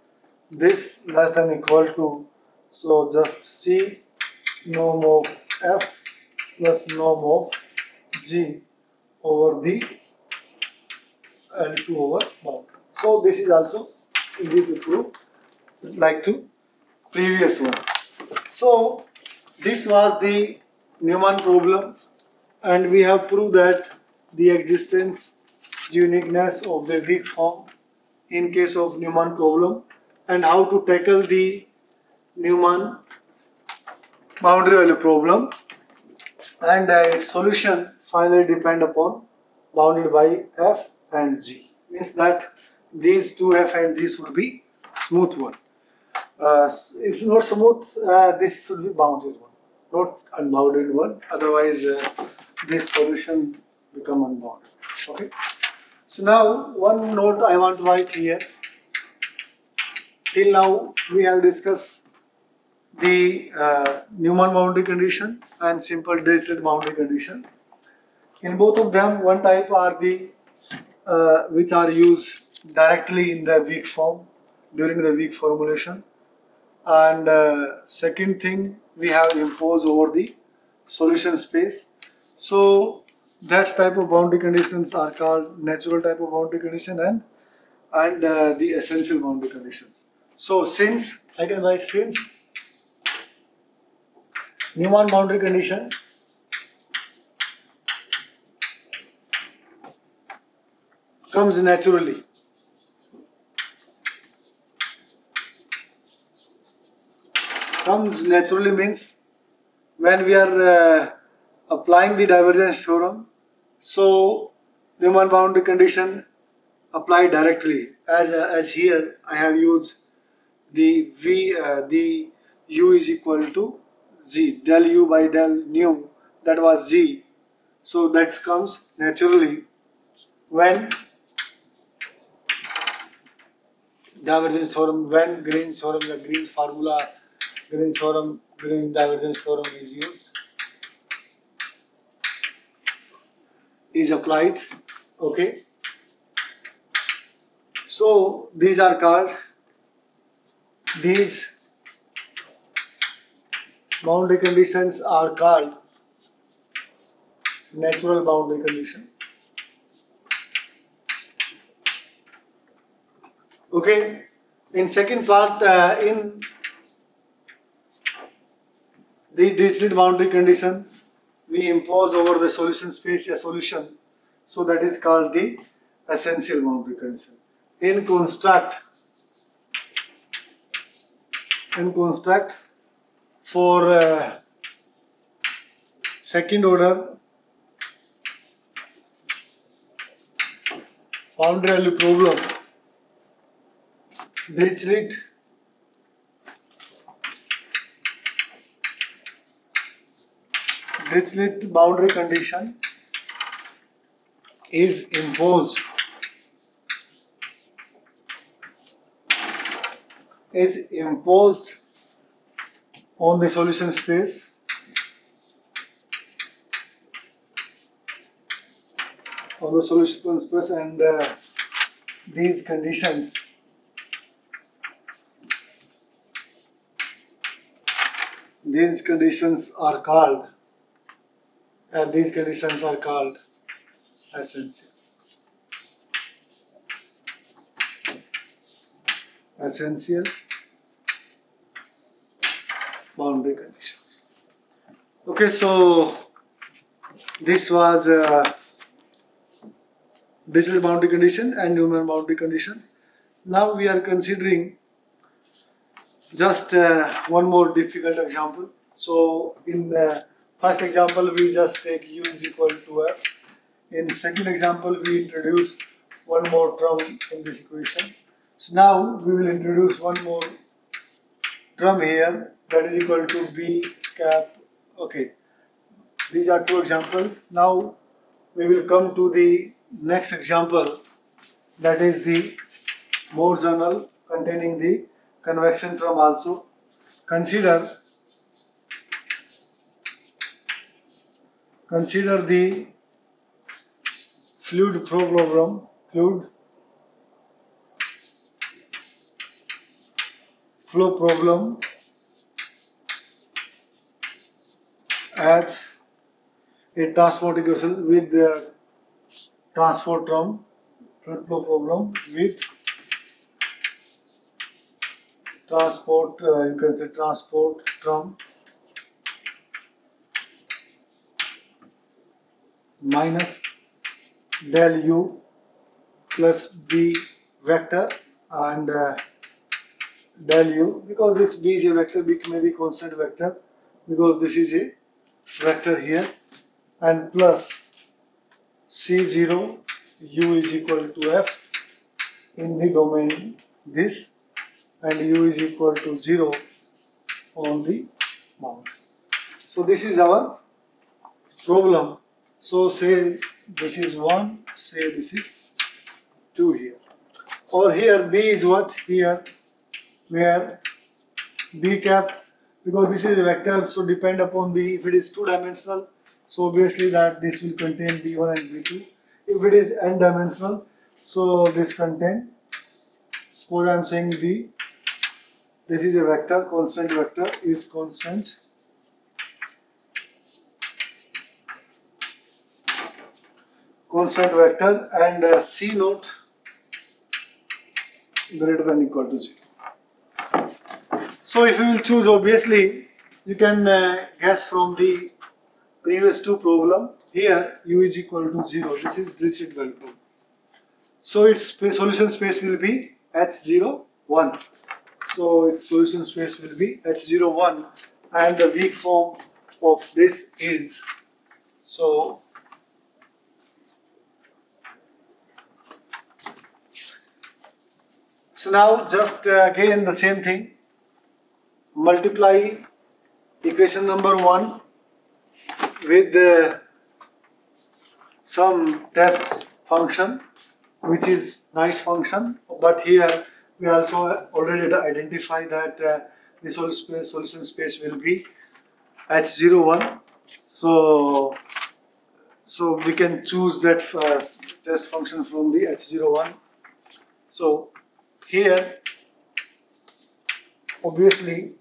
this less than equal to, so just C norm of F plus norm of G over the L2 over boundary. So this is also easy to prove, like to previous one. So this was the Newman problem, and we have proved that the existence, uniqueness of the weak form in case of Newman problem, and how to tackle the Newman boundary value problem, and its solution finally depend upon bounded by F and G. Means that these two F and G should be smooth one. If not smooth, this should be bounded one, not unbounded one. Otherwise, this solution become unbounded. Okay. So now one note I want to write here. Till now we have discussed the Newman boundary condition and simple Dirichlet boundary condition. In both of them, one type are the which are used directly in the weak form during the weak formulation, and second thing we have imposed over the solution space. So that type of boundary conditions are called natural type of boundary condition and the essential boundary conditions. So since I can write since Newman boundary condition comes naturally, means when we are applying the divergence theorem, so Newman boundary condition apply directly, as here I have used the the U is equal to Z, del U by del nu, that was Z, so that comes naturally when divergence theorem, when Green's theorem, the Green's formula, Green's theorem, Green's divergence theorem is used, is applied. Okay. So these are called, these boundary conditions are called natural boundary condition. Okay. In second part, in the discrete boundary conditions, we impose over the solution space a solution. So that is called the essential boundary condition. In construct for second order boundary value problem, Dirichlet boundary condition is imposed on the solution space and these conditions are called essential boundary conditions. Okay, so this was digital boundary condition and numerical boundary condition. Now we are considering just one more difficult example. So in first example we just take u is equal to f. In second example we introduce one more term in this equation. So now we will introduce one more term here, that is equal to b cap. Okay, these are two examples. Now we will come to the next example, that is the more general, containing the convection term also. Consider the fluid flow problem as a transport equation with the transport term, fluid flow problem with transport, you can say transport term minus del u plus b vector and del u, because this b is a vector, b may be constant vector because this is a vector here, and plus c0 u is equal to f in the domain this, and u is equal to 0 on the bound. So this is our problem. So say this is 1, say this is 2 here. Or here b is what? Here where b cap, because this is a vector, so depend upon the, if it is 2-dimensional, so obviously that this will contain b1 and b2. If it is n-dimensional, so this contain, suppose I am saying this is a vector, constant vector is constant vector, and c naught greater than equal to 0. So if you will choose, obviously you can guess from the previous two problem. Here u is equal to 0. This is Dirichlet value problem. So its solution space will be H0, 1. So its solution space will be H0, 1, and the weak form of this is, so now just again the same thing, multiply equation number 1 with some test function which is nice function, but here we also already identify that the solution space will be H0, 1. So we can choose that test function from the H0, 1. So here obviously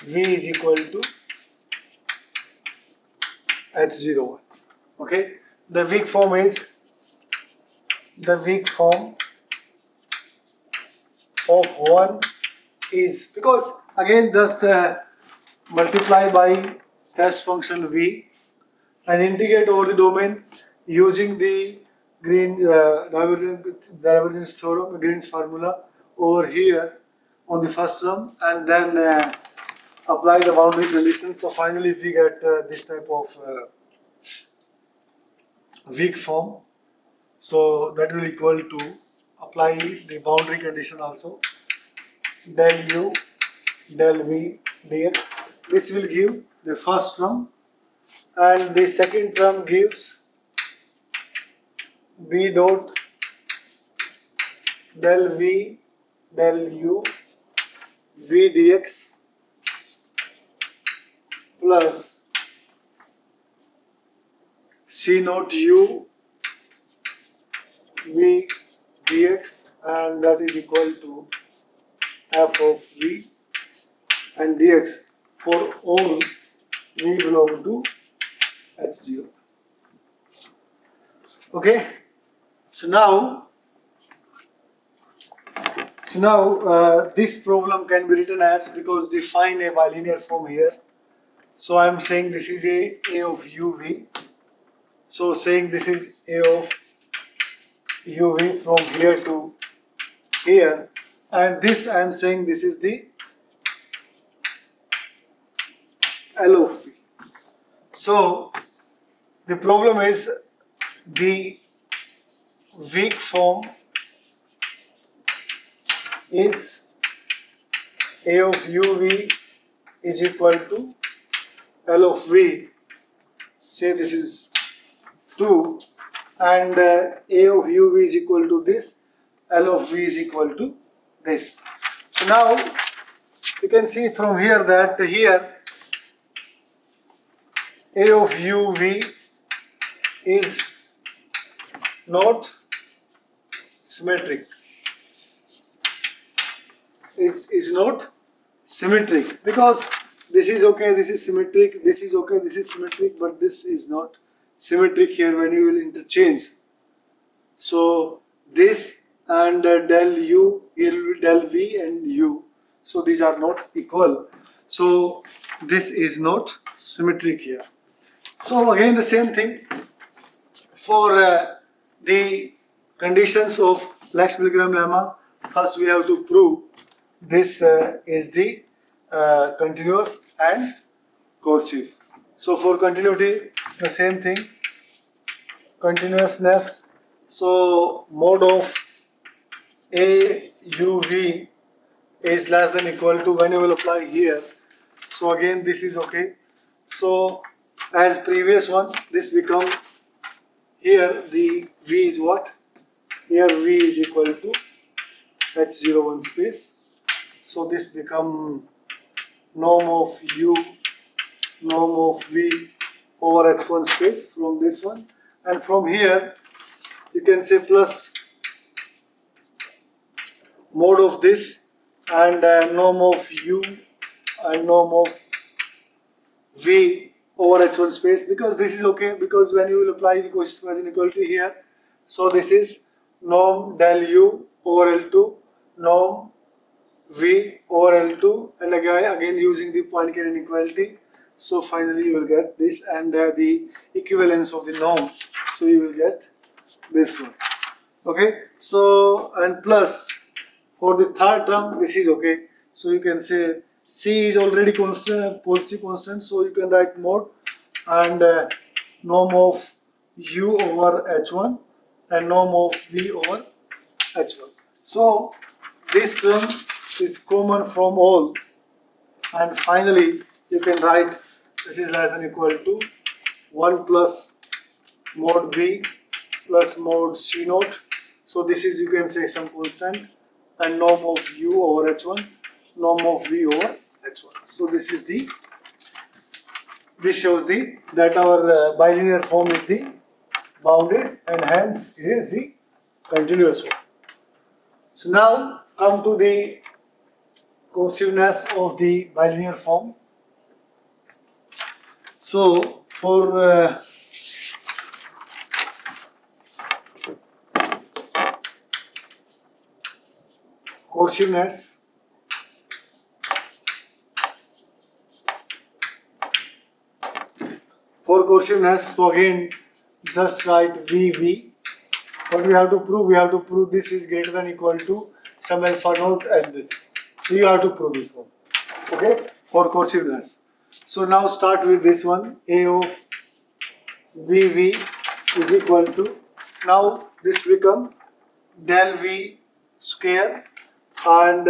v is equal to H01. Okay, the weak form of 1 is, because again just multiply by test function v and integrate over the domain using the divergence theorem, Green's formula over here on the first term, and then apply the boundary conditions. So finally we get this type of weak form. So that will equal to, apply the boundary condition also, del u del v dx. This will give the first term, and the second term gives b dot del v del u v dx plus c naught u v dx, and that is equal to f of v and dx for all v belong to H0. Okay, so now this problem can be written as, because define a bilinear form here. So I am saying this is a of uv. So saying this is a of uv from here to here, and this I am saying this is the L of v. So the problem is the weak form is a of uv is equal to L of v. Say this is 2, and a of uv is equal to this, L of v is equal to this. So now you can see from here that here a of uv is not symmetric. It is not symmetric because this is okay, this is symmetric, this is okay, this is symmetric, but this is not symmetric here when you will interchange. So this and del u, here will be del v and u. So these are not equal. So this is not symmetric here. So again the same thing for the conditions of Lex-Milgram lemma. First we have to prove this is the continuous and coercive. So for continuity, the same thing, continuousness. So mode of a u v is less than equal to, when you will apply here. So again this is okay. So as previous one, this become, here the v is what? Here v is equal to H01 space. So this become norm of u, norm of v over H1 space from this one, and from here you can say plus mode of this and norm of u and norm of v over H1 space, because this is okay, because when you will apply the Cauchy-Schwarz inequality here, so this is norm del u over L2, norm v over L2, and again using the Poincare inequality. So finally you will get this, and the equivalence of the norm, so you will get this one. Okay, so and plus for the third term this is okay, so you can say C is already constant, positive constant, so you can write mode and norm of u over H1 and norm of v over H1. So this term is common from all, and finally you can write this is less than equal to 1 plus mod v plus mod c naught. So this is, you can say, some constant, and norm of u over H1, norm of v over H1. So this is the, this shows the that our bilinear form is the bounded, and hence it is the continuous one. So now come to the coerciveness of the bilinear form. So for cohesiveness, so again just write VV. What we have to prove? We have to prove this is greater than or equal to some alpha naught and this. So you have to prove this one. Okay, for cohesiveness. So now start with this one. A of VV is equal to, now this become del V square, and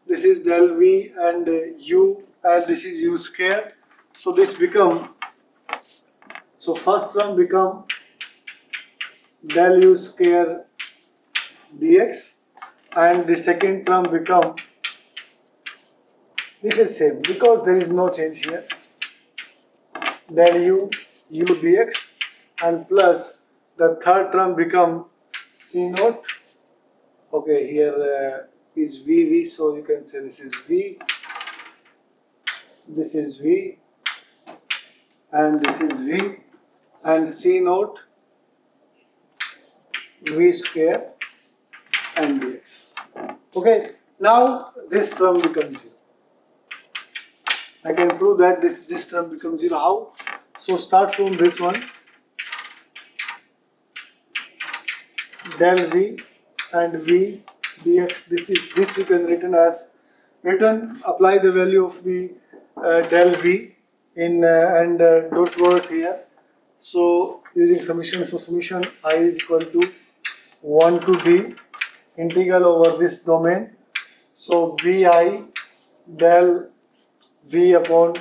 this is del V and U, and this is U square. So this become, so first term become del U square dx, and the second term become, this is same because there is no change here, del U dx, and plus the third term become C naught. Okay, here is VV, so you can say this is V, this is V, and this is V, and C naught V square and dx. Okay, now this term becomes 0. I can prove that this term becomes 0. How? So start from this one, del V and V dx. This you can apply the value of the del V in and dot product here. So using summation, so summation I is equal to 1 to D integral over this domain. So Vi del V upon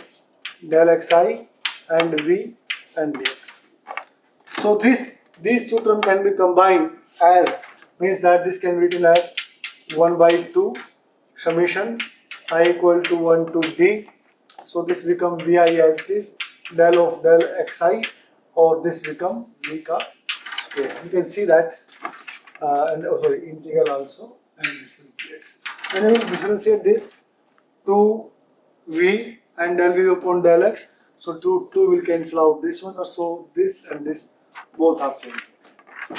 del xi and V and dx. So these two terms can be combined as, means that this can be written as 1 by 2 summation I equal to 1 to D. So this become Vi as this del of del xi, or this become V ka square. You can see that and integral also, and this is dx. And we will differentiate this to V and del V upon del x. So 2 will cancel out this one, or so this and this both are same.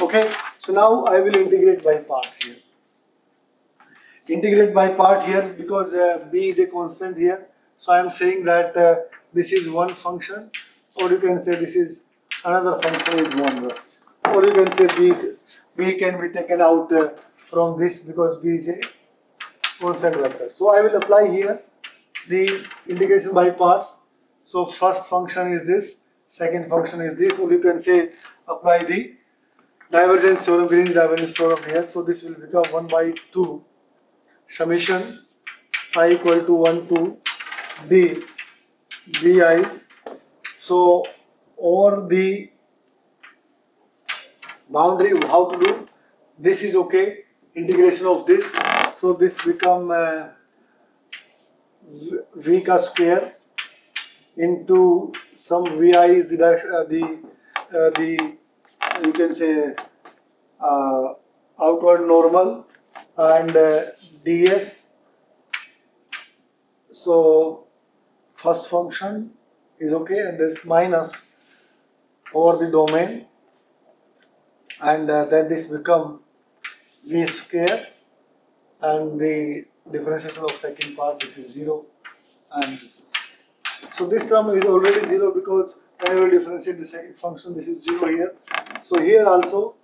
Okay, so now I will integrate by part here. Integrate by part here because B is a constant here. So I am saying that this is one function, or you can say this is another function is one just. Or you can say B can be taken out from this because B is a constant vector. So I will apply here the integration by parts. So first function is this, second function is this, or you can say apply the divergence theorem, Green's divergence theorem here. So this will become 1 by 2 summation I equal to 1 to D Vi. So over the boundary, how to do? This is okay. Integration of this. So this become V ka square into some Vi is the you can say outward normal, and ds. So first function is okay, and this minus over the domain, and then this become V square, and the differentiation of second part, this is 0, and this is. So this term is already 0 because when you will differentiate the second function, this is 0 here. So here also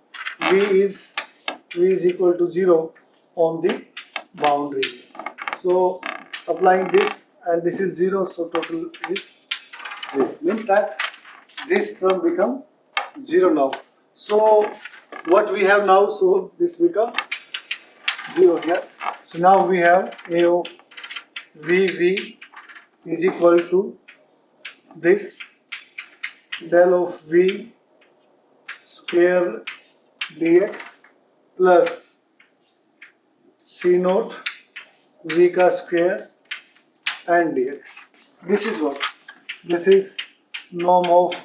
V is equal to 0 on the boundary. So applying this, and this is 0, so total is 0. Means that this term become 0 now. So what we have now, so this become 0 here. So now we have A of VV is equal to this del of V square dx plus C naught V ka square and dx. This is what? This is norm of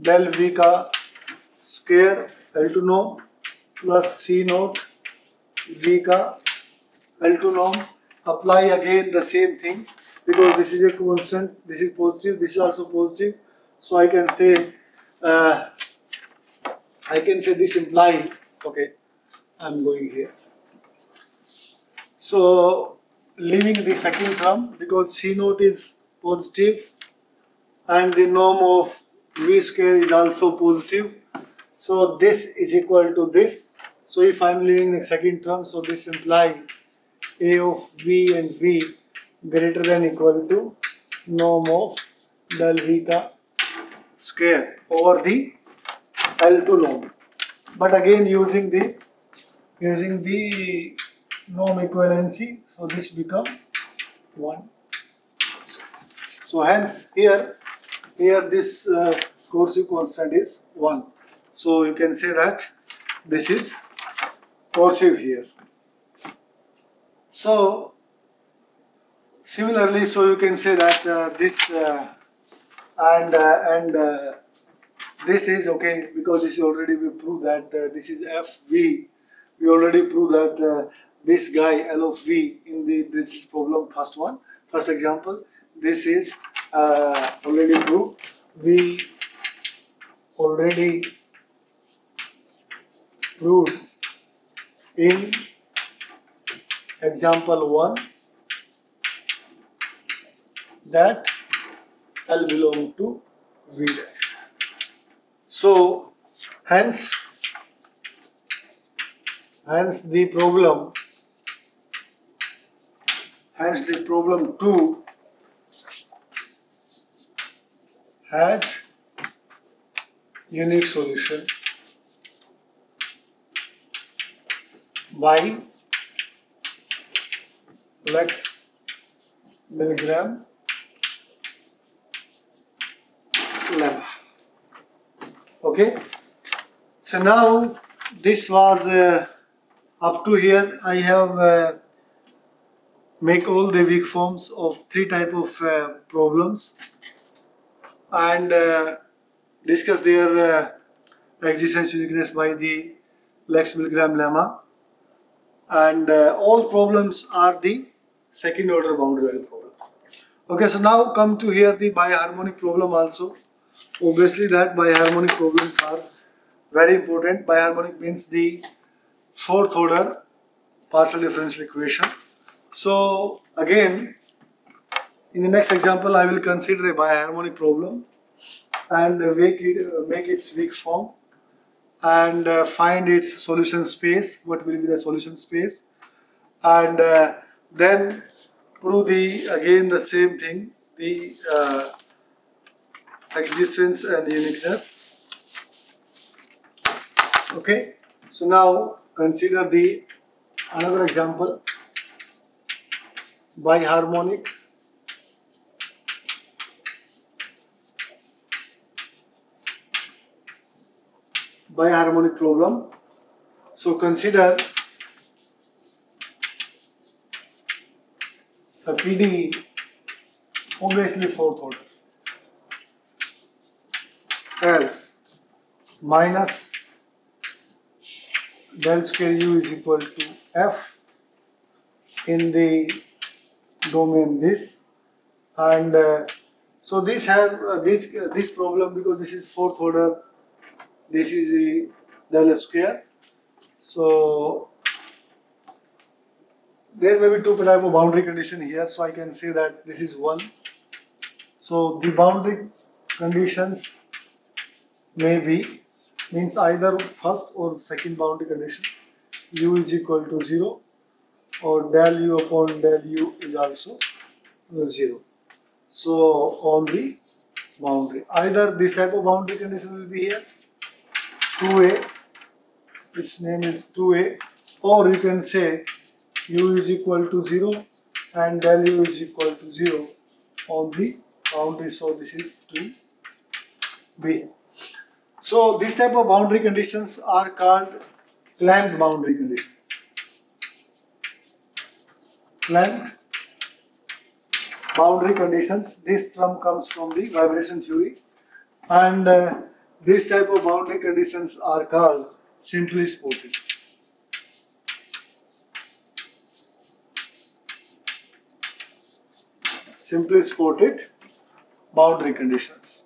del V ka square L2 norm plus C naught V ka L2 norm. Apply again the same thing. because this is a constant, this is positive, this is also positive. So I can say this imply, okay, I'm going here. So leaving the second term, because C naught is positive and the norm of V square is also positive. So this is equal to this. So if I'm leaving the second term, so this imply A of V and V greater than equal to norm of del vita square over the L2 norm. But again using the norm equivalency, so this become 1. So hence here this coercive constant is 1. So you can say that this is coercive here. So similarly, so you can say that this this is okay, because this is already we proved that this is FV. We already proved that this guy L of V in the Dirichlet problem, first example. This is already proved. We already proved in example 1 that L belongs to V dash. So hence the problem 2 has unique solution by Lex Milgram lemma. Okay, so now this was up to here. I have make all the weak forms of 3 type of problems and discuss their existence uniqueness by the Lex Milgram lemma, and all problems are the second order boundary value problem. Okay, so now come to here the biharmonic problem also. Obviously that biharmonic problems are very important. Biharmonic means the 4th order partial differential equation. So again, in the next example, I will consider a biharmonic problem and make its weak form and find its solution space. What will be the solution space? And then prove the same thing, the existence and uniqueness. Okay, so now consider the another example, biharmonic problem. So consider the PDE, obviously 4th order, as minus del square u is equal to f in the domain this, and so this has this problem, because this is 4th order, this is the del square. So there may be 2 type of boundary condition here, so I can say that this is 1. So the boundary conditions may be, means either first or second boundary condition, u is equal to 0 or del u upon del u is also 0. So on the boundary, either this type of boundary condition will be here 2a, its name is 2a, or you can say u is equal to 0 and del u is equal to 0 on the boundary, so this is 2b. So this type of boundary conditions are called clamped boundary conditions. Clamped boundary conditions, this term comes from the vibration theory, and this type of boundary conditions are called simply sporting. simply supported boundary conditions.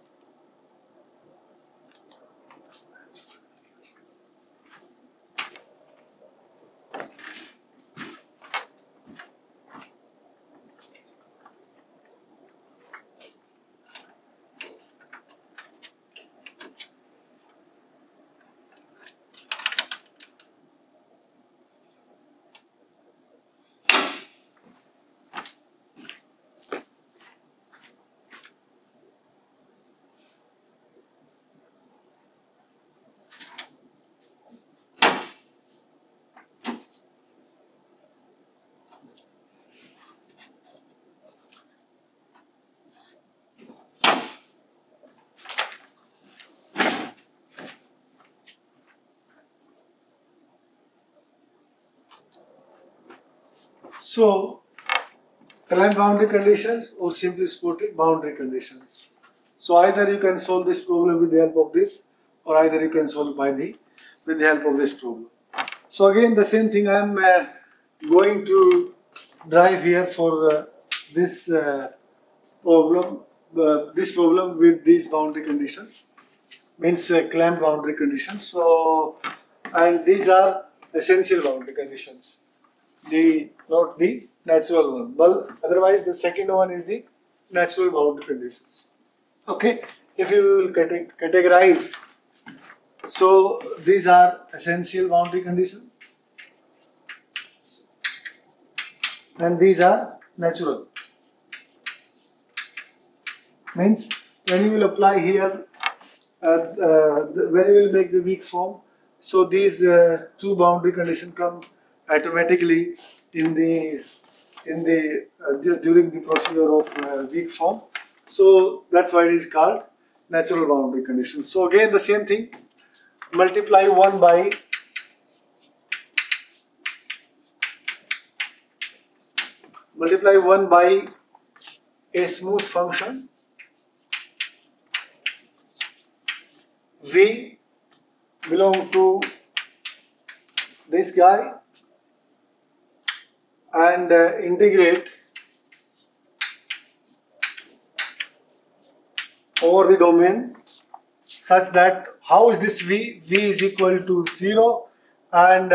So, clamp boundary conditions or simply supported boundary conditions. So either you can solve this problem with the help of this, or either you can solve with the help of this problem. So again the same thing I am going to drive here for this problem with these boundary conditions, means clamp boundary conditions. So, and these are essential boundary conditions, not the natural one. Well, otherwise the second one is the natural boundary conditions. Okay, if you will categorize, so these are essential boundary conditions and these are natural. Means when you will apply here, when you will make the weak form, so these two boundary conditions come automatically during the procedure of weak form. So that's why it is called natural boundary conditions. So again the same thing, multiply 1 by a smooth function V belong to this guy and integrate over the domain such that how is this V? V is equal to 0 and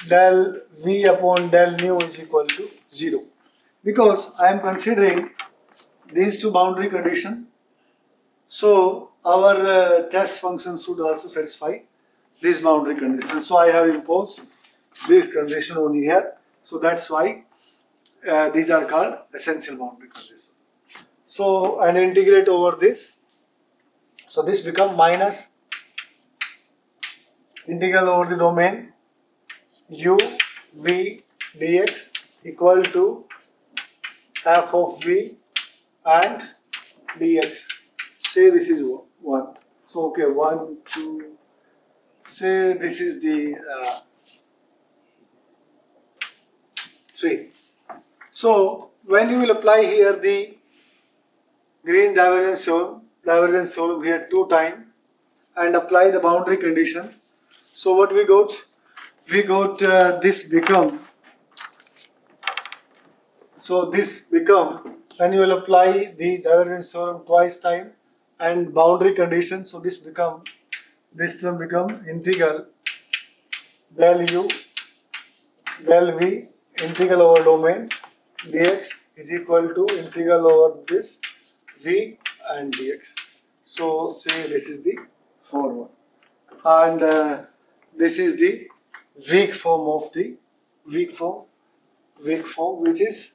del V upon del mu is equal to 0. Because I am considering these two boundary conditions, so our test function should also satisfy this boundary condition. So I have imposed this condition only here. So that's why these are called essential boundary conditions. So and integrate over this. So this becomes minus integral over the domain u v dx equal to f of v and dx. Say this is 1. So okay, 1, 2. Say this is the 3. So when you will apply here the Green divergence theorem here 2 times and apply the boundary condition. So what we got? We got this become. So this become, when you will apply the divergence theorem twice time and boundary condition. So this term become integral del u del v integral over domain dx is equal to integral over this v and dx. So say this is the form and this is the weak form of the weak form which is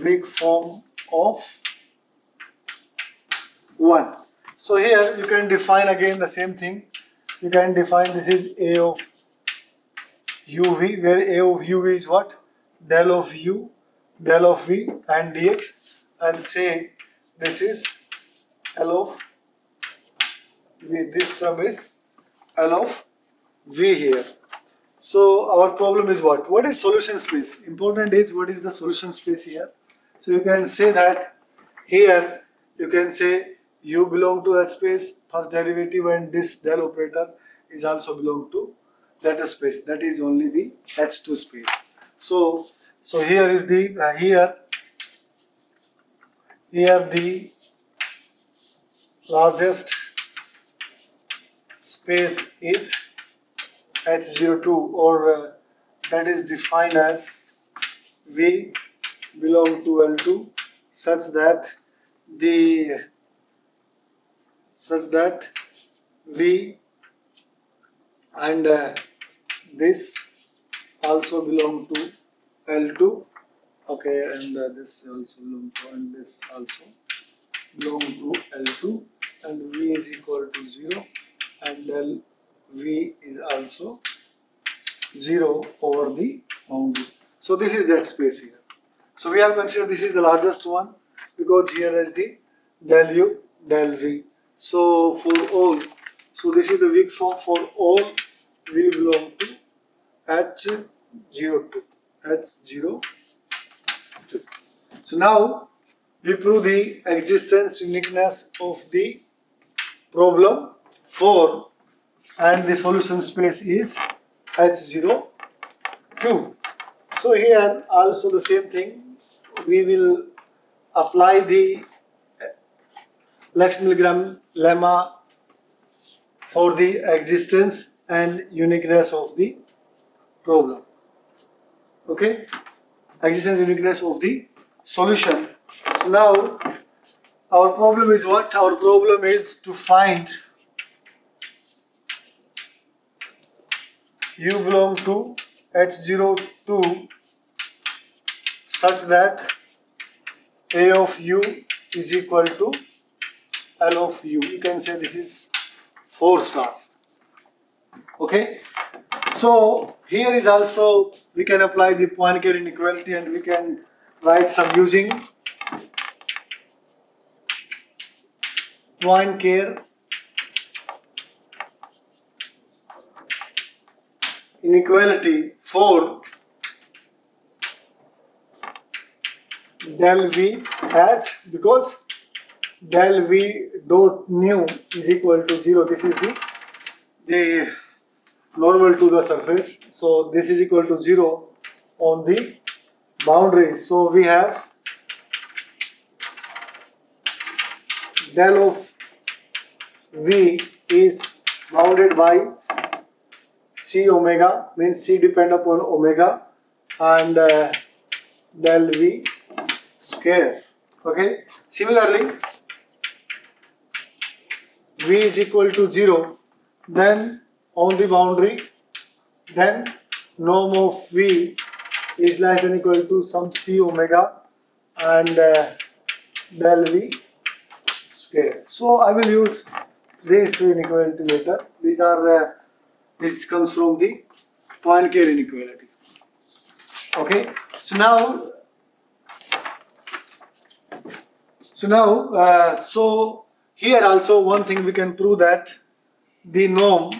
weak form of 1. So here you can define again the same thing. You can define this is A of uv, where A of uv is what? Del of u, del of v and dx, and say this is L of v. This term is L of v here. So our problem is what? What is solution space? Important is what is the solution space here. So you can say that here you can say u belong to that space, first derivative, and this del operator is also belong to that space. That is only the H2 space. So here is the here the largest space is H02, or that is defined as V belong to L2 such that V and this also belong to L2, okay, and this also belong to, and this also belong to L2, and V is equal to 0, and del V is also 0 over the boundary. So this is that space here. So we have considered this is the largest one because here is the del U, del V. So for all, so this is the weak form for all V belong to H02. H02. So now we prove the existence uniqueness of the problem 4, and the solution space is H02. So here also the same thing. We will apply the Lex-Milgram lemma for the existence and uniqueness of the problem. Okay, existence and uniqueness of the solution. So now our problem is what? Our problem is to find U belong to H02 such that A of U is equal to L of U. You can say this is 4 star. Okay. So here is also we can apply the Poincare inequality, and we can write some using Poincare inequality for del V as, because del V dot nu is equal to 0. This is the normal to the surface. So this is equal to 0 on the boundary. So we have del of V is bounded by C omega, means C depend upon omega, and del V square. Okay. Similarly, V is equal to 0, then on the boundary, then norm of V is less than equal to some C omega and del V square. So I will use these two inequality later. These are this comes from the Poincare inequality. Okay. So now here also one thing we can prove that the norm,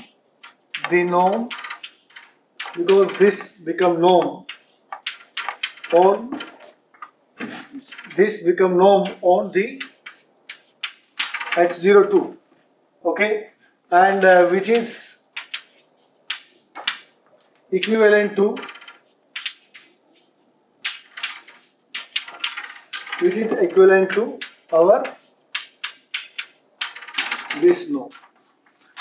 because this become norm on the H02, okay, and which is equivalent to our this norm,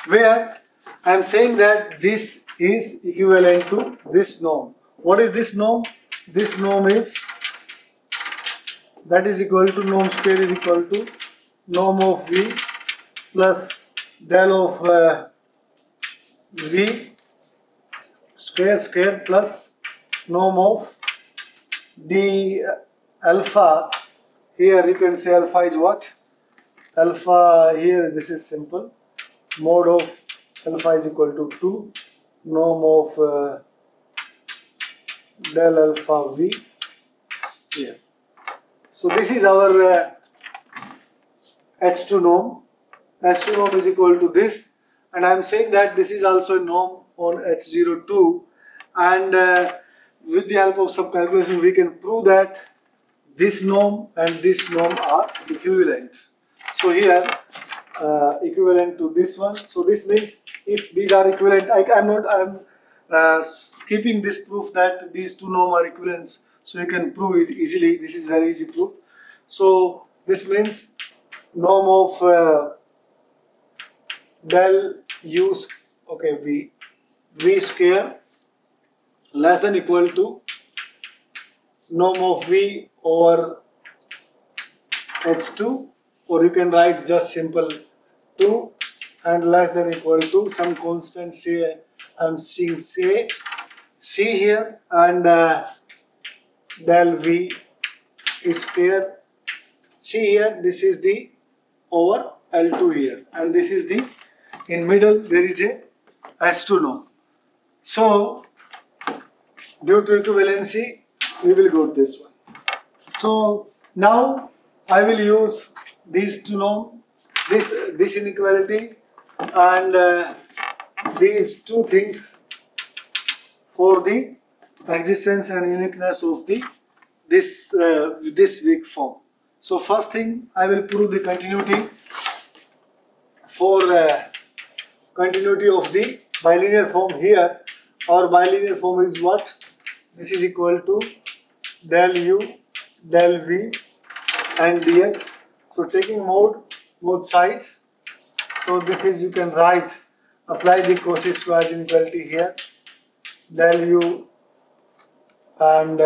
where I am saying that this is equivalent to this norm. What is this norm? This norm is that is equal to norm square is equal to norm of V plus del of V square plus norm of d alpha. Here you can say alpha is what? Alpha here, this is simple. Mode of alpha is equal to 2. Norm of del alpha V here. So this is our H2 norm. H2 norm is equal to this, and I am saying that this is also a norm on H02, and with the help of some calculation we can prove that this norm and this norm are equivalent. So here equivalent to this one. So this means if these are equivalent, I'm keeping this proof that these two norms are equivalent, so you can prove it easily. This is very easy proof. So this means norm of del u, okay, v square less than equal to norm of v over h2, or you can write just simple 2 and less than equal to some constant, say I'm seeing say c here, and del v square c here. This is the over L2 here, and this is the in middle there is a S2 norm. So due to equivalency we will go to this one. So now I will use these two norms, this inequality and these two things for the existence and uniqueness of the this weak form. So first thing, I will prove the continuity for continuity of the bilinear form. Here our bilinear form is what? This is equal to del u, del v and dx. So taking mode both sides, so this is, you can write, apply the Cauchy-Schwarz inequality here, del u and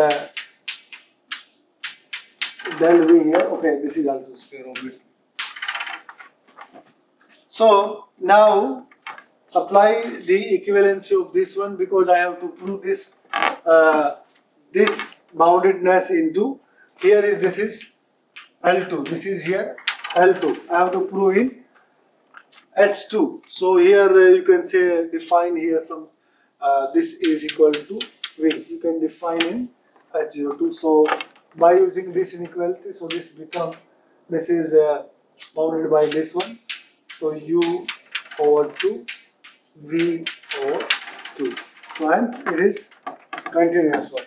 del v here. Okay, this is also square obviously. So now apply the equivalency of this one, because I have to prove this this boundedness into here is, this is L2, this is here L2. I have to prove in H2. So here you can say define here some this is equal to V. You can define in H02. So by using this inequality, so this become, this is bounded by this one. So U over 2, V over 2. So hence it is continuous one.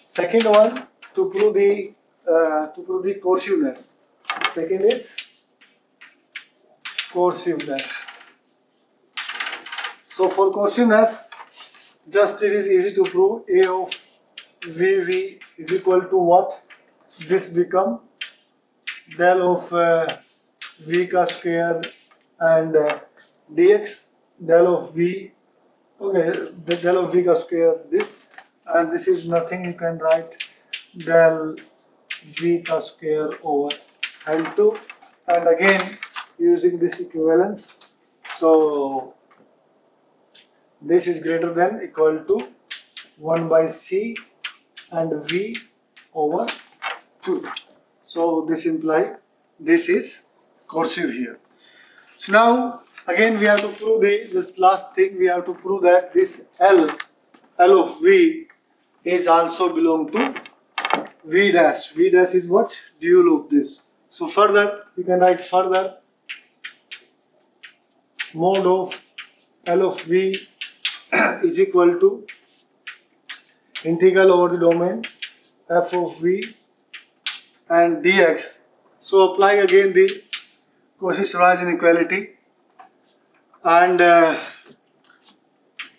Second one, to prove the coerciveness. Second is coerciveness. So for coerciveness, just it is easy to prove. A of VV is equal to what? This become del of V ka square and dx, del of V, okay, the del of V ka square, this, and this is nothing, you can write del V ka square over L2, and again using this equivalence, so this is greater than equal to 1 by C and V over 2. So this implies this is coercive here. So now again we have to prove this last thing, we have to prove that this L of V is also belong to V dash. V dash is what? Dual of this. So further you can write further mode of L of V is equal to integral over the domain f of V and dx. So apply again the Cauchy-Schwarz inequality and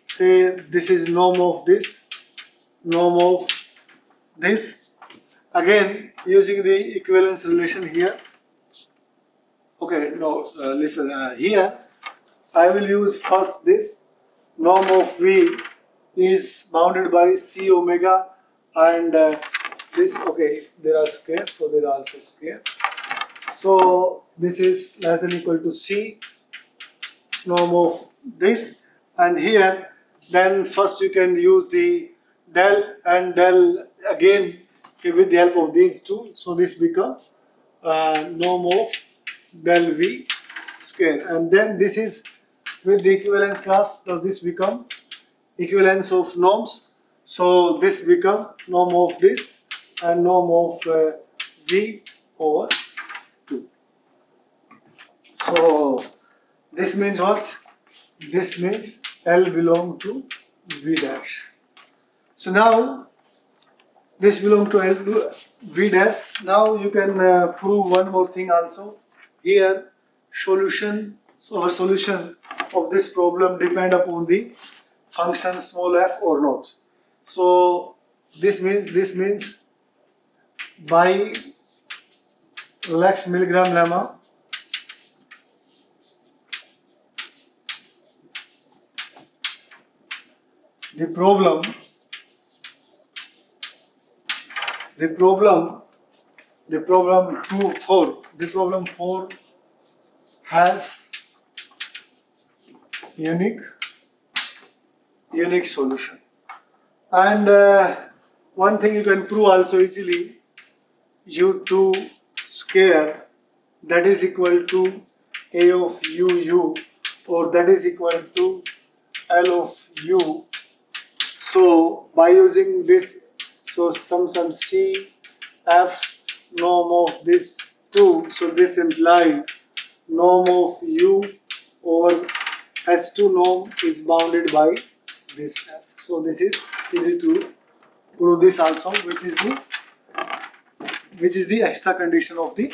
say this is norm of this, norm of this. Again using the equivalence relation here. Okay, no, listen, here I will use first this norm of V is bounded by C omega and this, okay, there are square, so there are also square. So this is less than equal to C, norm of this, and here then first you can use the del and del again with the help of these two. So this becomes norm of del V square, and then this is with the equivalence class, so this become equivalence of norms. So this become norm of this and norm of V over 2. So this means what? This means L belong to V dash. So now this belong to L to V dash. Now you can prove one more thing also. Here solution, so our solution of this problem depend upon the function small f or not. So this means by lakhs milligram lemma the problem 4 has unique solution. And one thing you can prove also easily, u2 square, that is equal to a of u, or that is equal to l of u. So by using this, so some C f norm of this 2, so this implies norm of u over h2 norm is bounded by this f. So this is easy to prove this also, which is the extra condition of the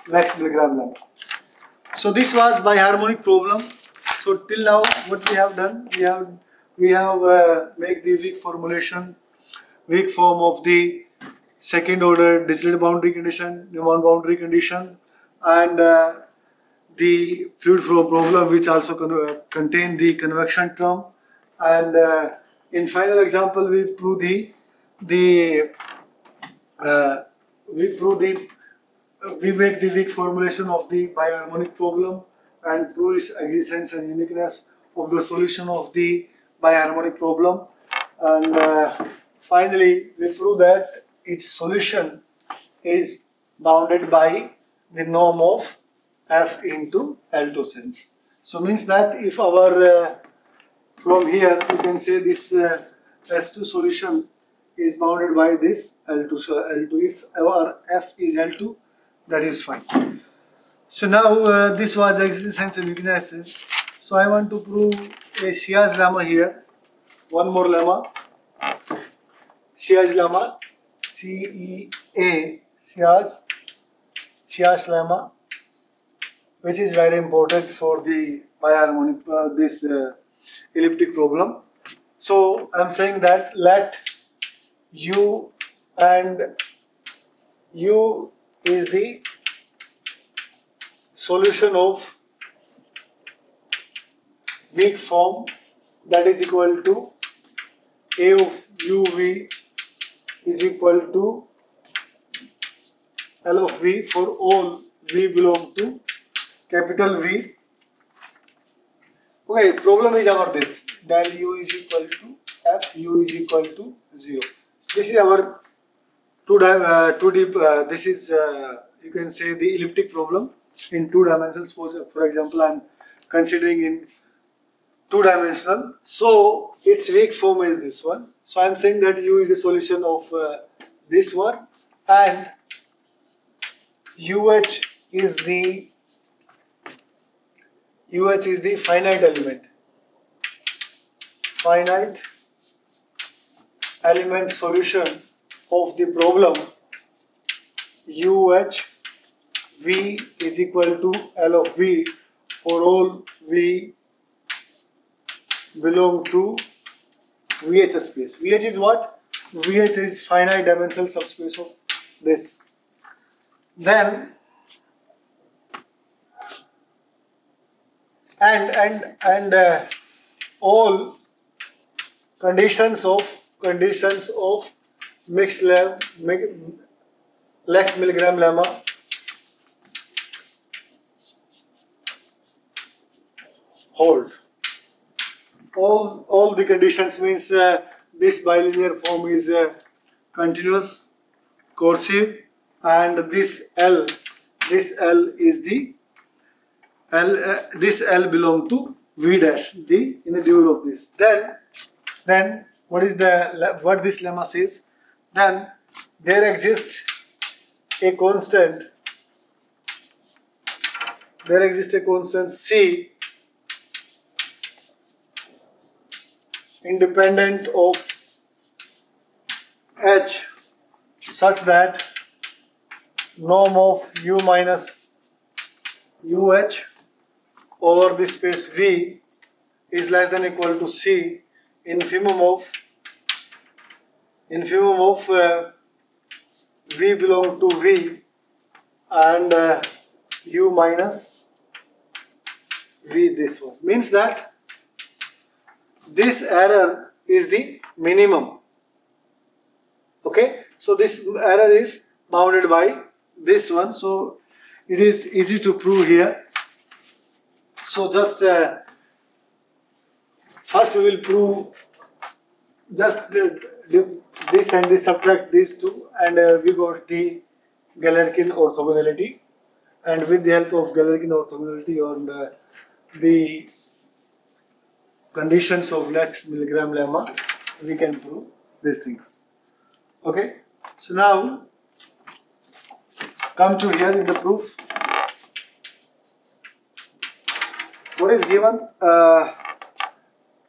lakhs milligram lemma. So this was biharmonic problem. So till now what we have done, we have make the weak formulation, weak form of the second order Dirichlet boundary condition, Newman boundary condition, and the fluid flow problem, which also contain the convection term. And in final example we prove we make the weak formulation of the biharmonic problem and prove its existence and uniqueness of the solution of the biharmonic problem. And finally we prove that its solution is bounded by the norm of f into L2 sense. So means that if our from here you can say this S2 solution is bounded by this L2. So L2, if our f is L2, that is fine. So now this was existence and uniqueness. So I want to prove a Shia's lemma here. One more lemma. Shia's lemma, CEA, Shia's lemma, which is very important for the biharmonic this elliptic problem. So I am saying that let U and U is the solution of weak form, that is equal to A of uv is equal to L of v for all v belong to capital V. Okay, problem is our this, del u is equal to f, u is equal to 0. This is our 2D, this is you can say the elliptic problem in 2 dimensions. For example, I am considering in 2-dimensional. So its weak form is this one. So I am saying that u is the solution of this one, and UH is the finite element solution of the problem UH V is equal to L of V for all V belong to VH space. VH is what? VH is finite dimensional subspace of this. Then and all conditions of mixed lakhs milligram lemma hold. All the conditions means this bilinear form is continuous, cursive, and this L is the this L belong to V dash, the individual of this. Then what this lemma says? Then there exists a constant. C independent of H such that norm of U minus UH over the space V is less than equal to C, infimum of infimum of V belong to V and U minus V, this one. Means that this error is the minimum. Okay, so this error is bounded by this one, so it is easy to prove here. So just first we will prove just this and this, subtract these two, and we got the Galerkin orthogonality, and with the help of Galerkin orthogonality on the conditions of Lex-Milgram lemma, we can prove these things. Okay, so now come to here in the proof. What is given?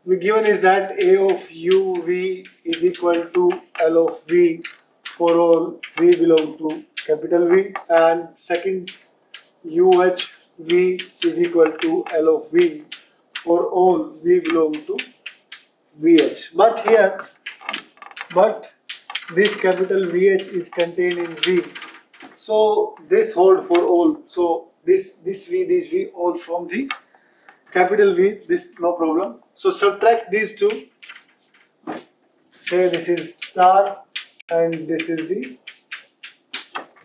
We given is that A of U V is equal to L of V for all V belong to capital V, and second UH V is equal to L of V for all V belong to VH. But this capital VH is contained in V, so this hold for all. So this V all from the capital V, this no problem. So subtract these two. Say this is star and this is the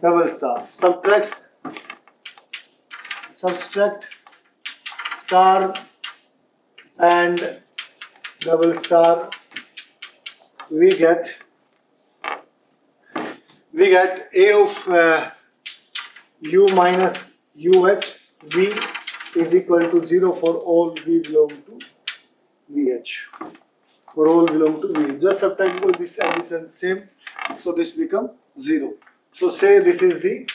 double star. Subtract star and double star. We get A of U minus UH V is equal to 0 for all V belong to VH. For all belong to VH. Just subtract this and this and same. So this become 0. So say this is the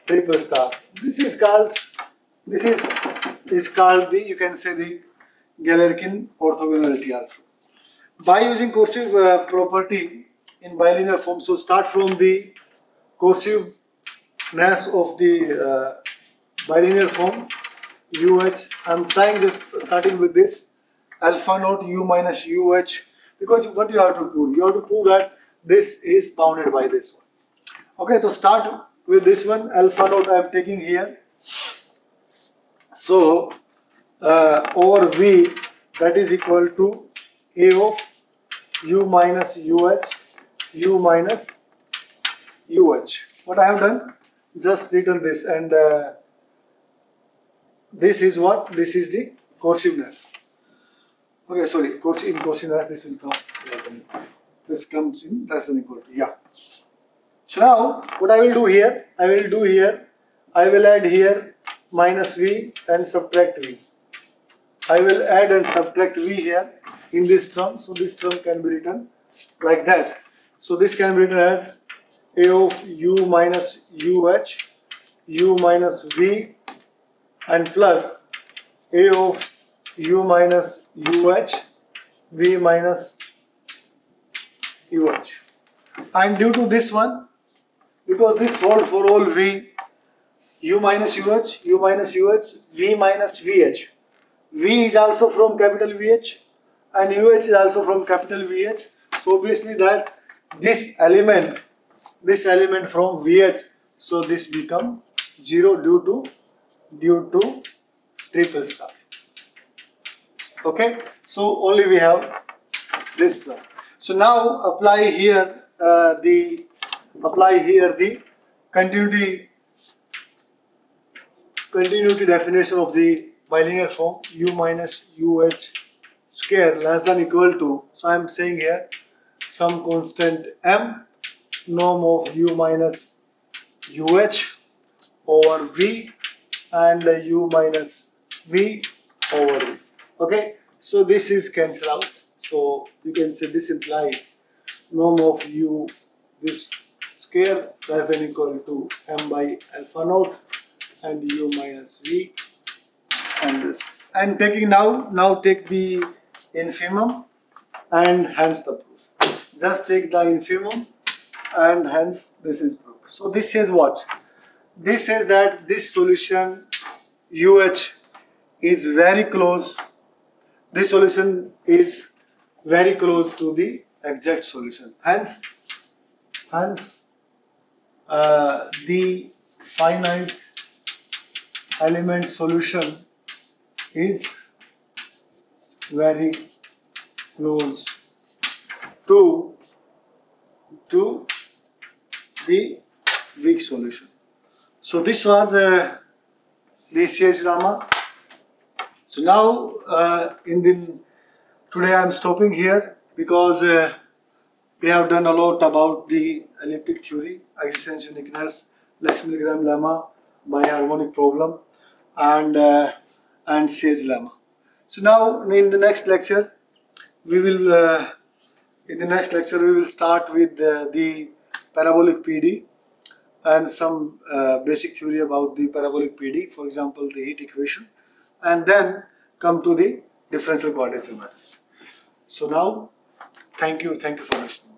triple star. This is called the, you can say, the Galerkin orthogonality also. By using cursive property in bilinear form, so start from the cursiveness of the bilinear form UH. I'm trying this, starting with this alpha naught U minus UH, because what you have to prove? You have to prove that this is bounded by this one. Okay, to start with this one, alpha naught I am taking here. So over V, that is equal to A of U minus UH, U minus UH. What I have done? Just written this, and this is what? This is the cursiveness. Okay, sorry, in cursiveness this will come. This comes in less than equal to, yeah. So now what I will do here? I will add here minus V and subtract V. I will add and subtract V here in this term. So this term can be written like this. So this can be written as A of U minus UH, U minus V, and plus A of U minus UH, V minus UH. And due to this one, because this hold for all V, U minus UH, U minus UH, V minus VH. V is also from capital VH and UH is also from capital VH. So obviously that this element from VH, so this become 0 due to triple star. Okay, so only we have this one. So now apply here the continuity definition of the bilinear form U minus UH square less than equal to, so I am saying here some constant m, norm of U minus UH over V and U minus V over V. Okay, so this is cancelled out. So you can say this implies norm of U this square less than equal to m by alpha naught and U minus V and this. And taking now take the infimum and hence the proof. Just take the infimum and hence this is proof. So this says what? This says that this solution UH is very close. This solution is very close to the exact solution. Hence, the finite element solution is very close to the weak solution. So this was the CH Rama. So now today I am stopping here because we have done a lot about the elliptic theory, existence uniqueness, Lex-Milgram lemma, biharmonic problem, and CH lemma. So now in the next lecture we will start with the parabolic PD and some basic theory about the parabolic PD, for example the heat equation, and then come to the differential quadrature method. So now thank you for listening.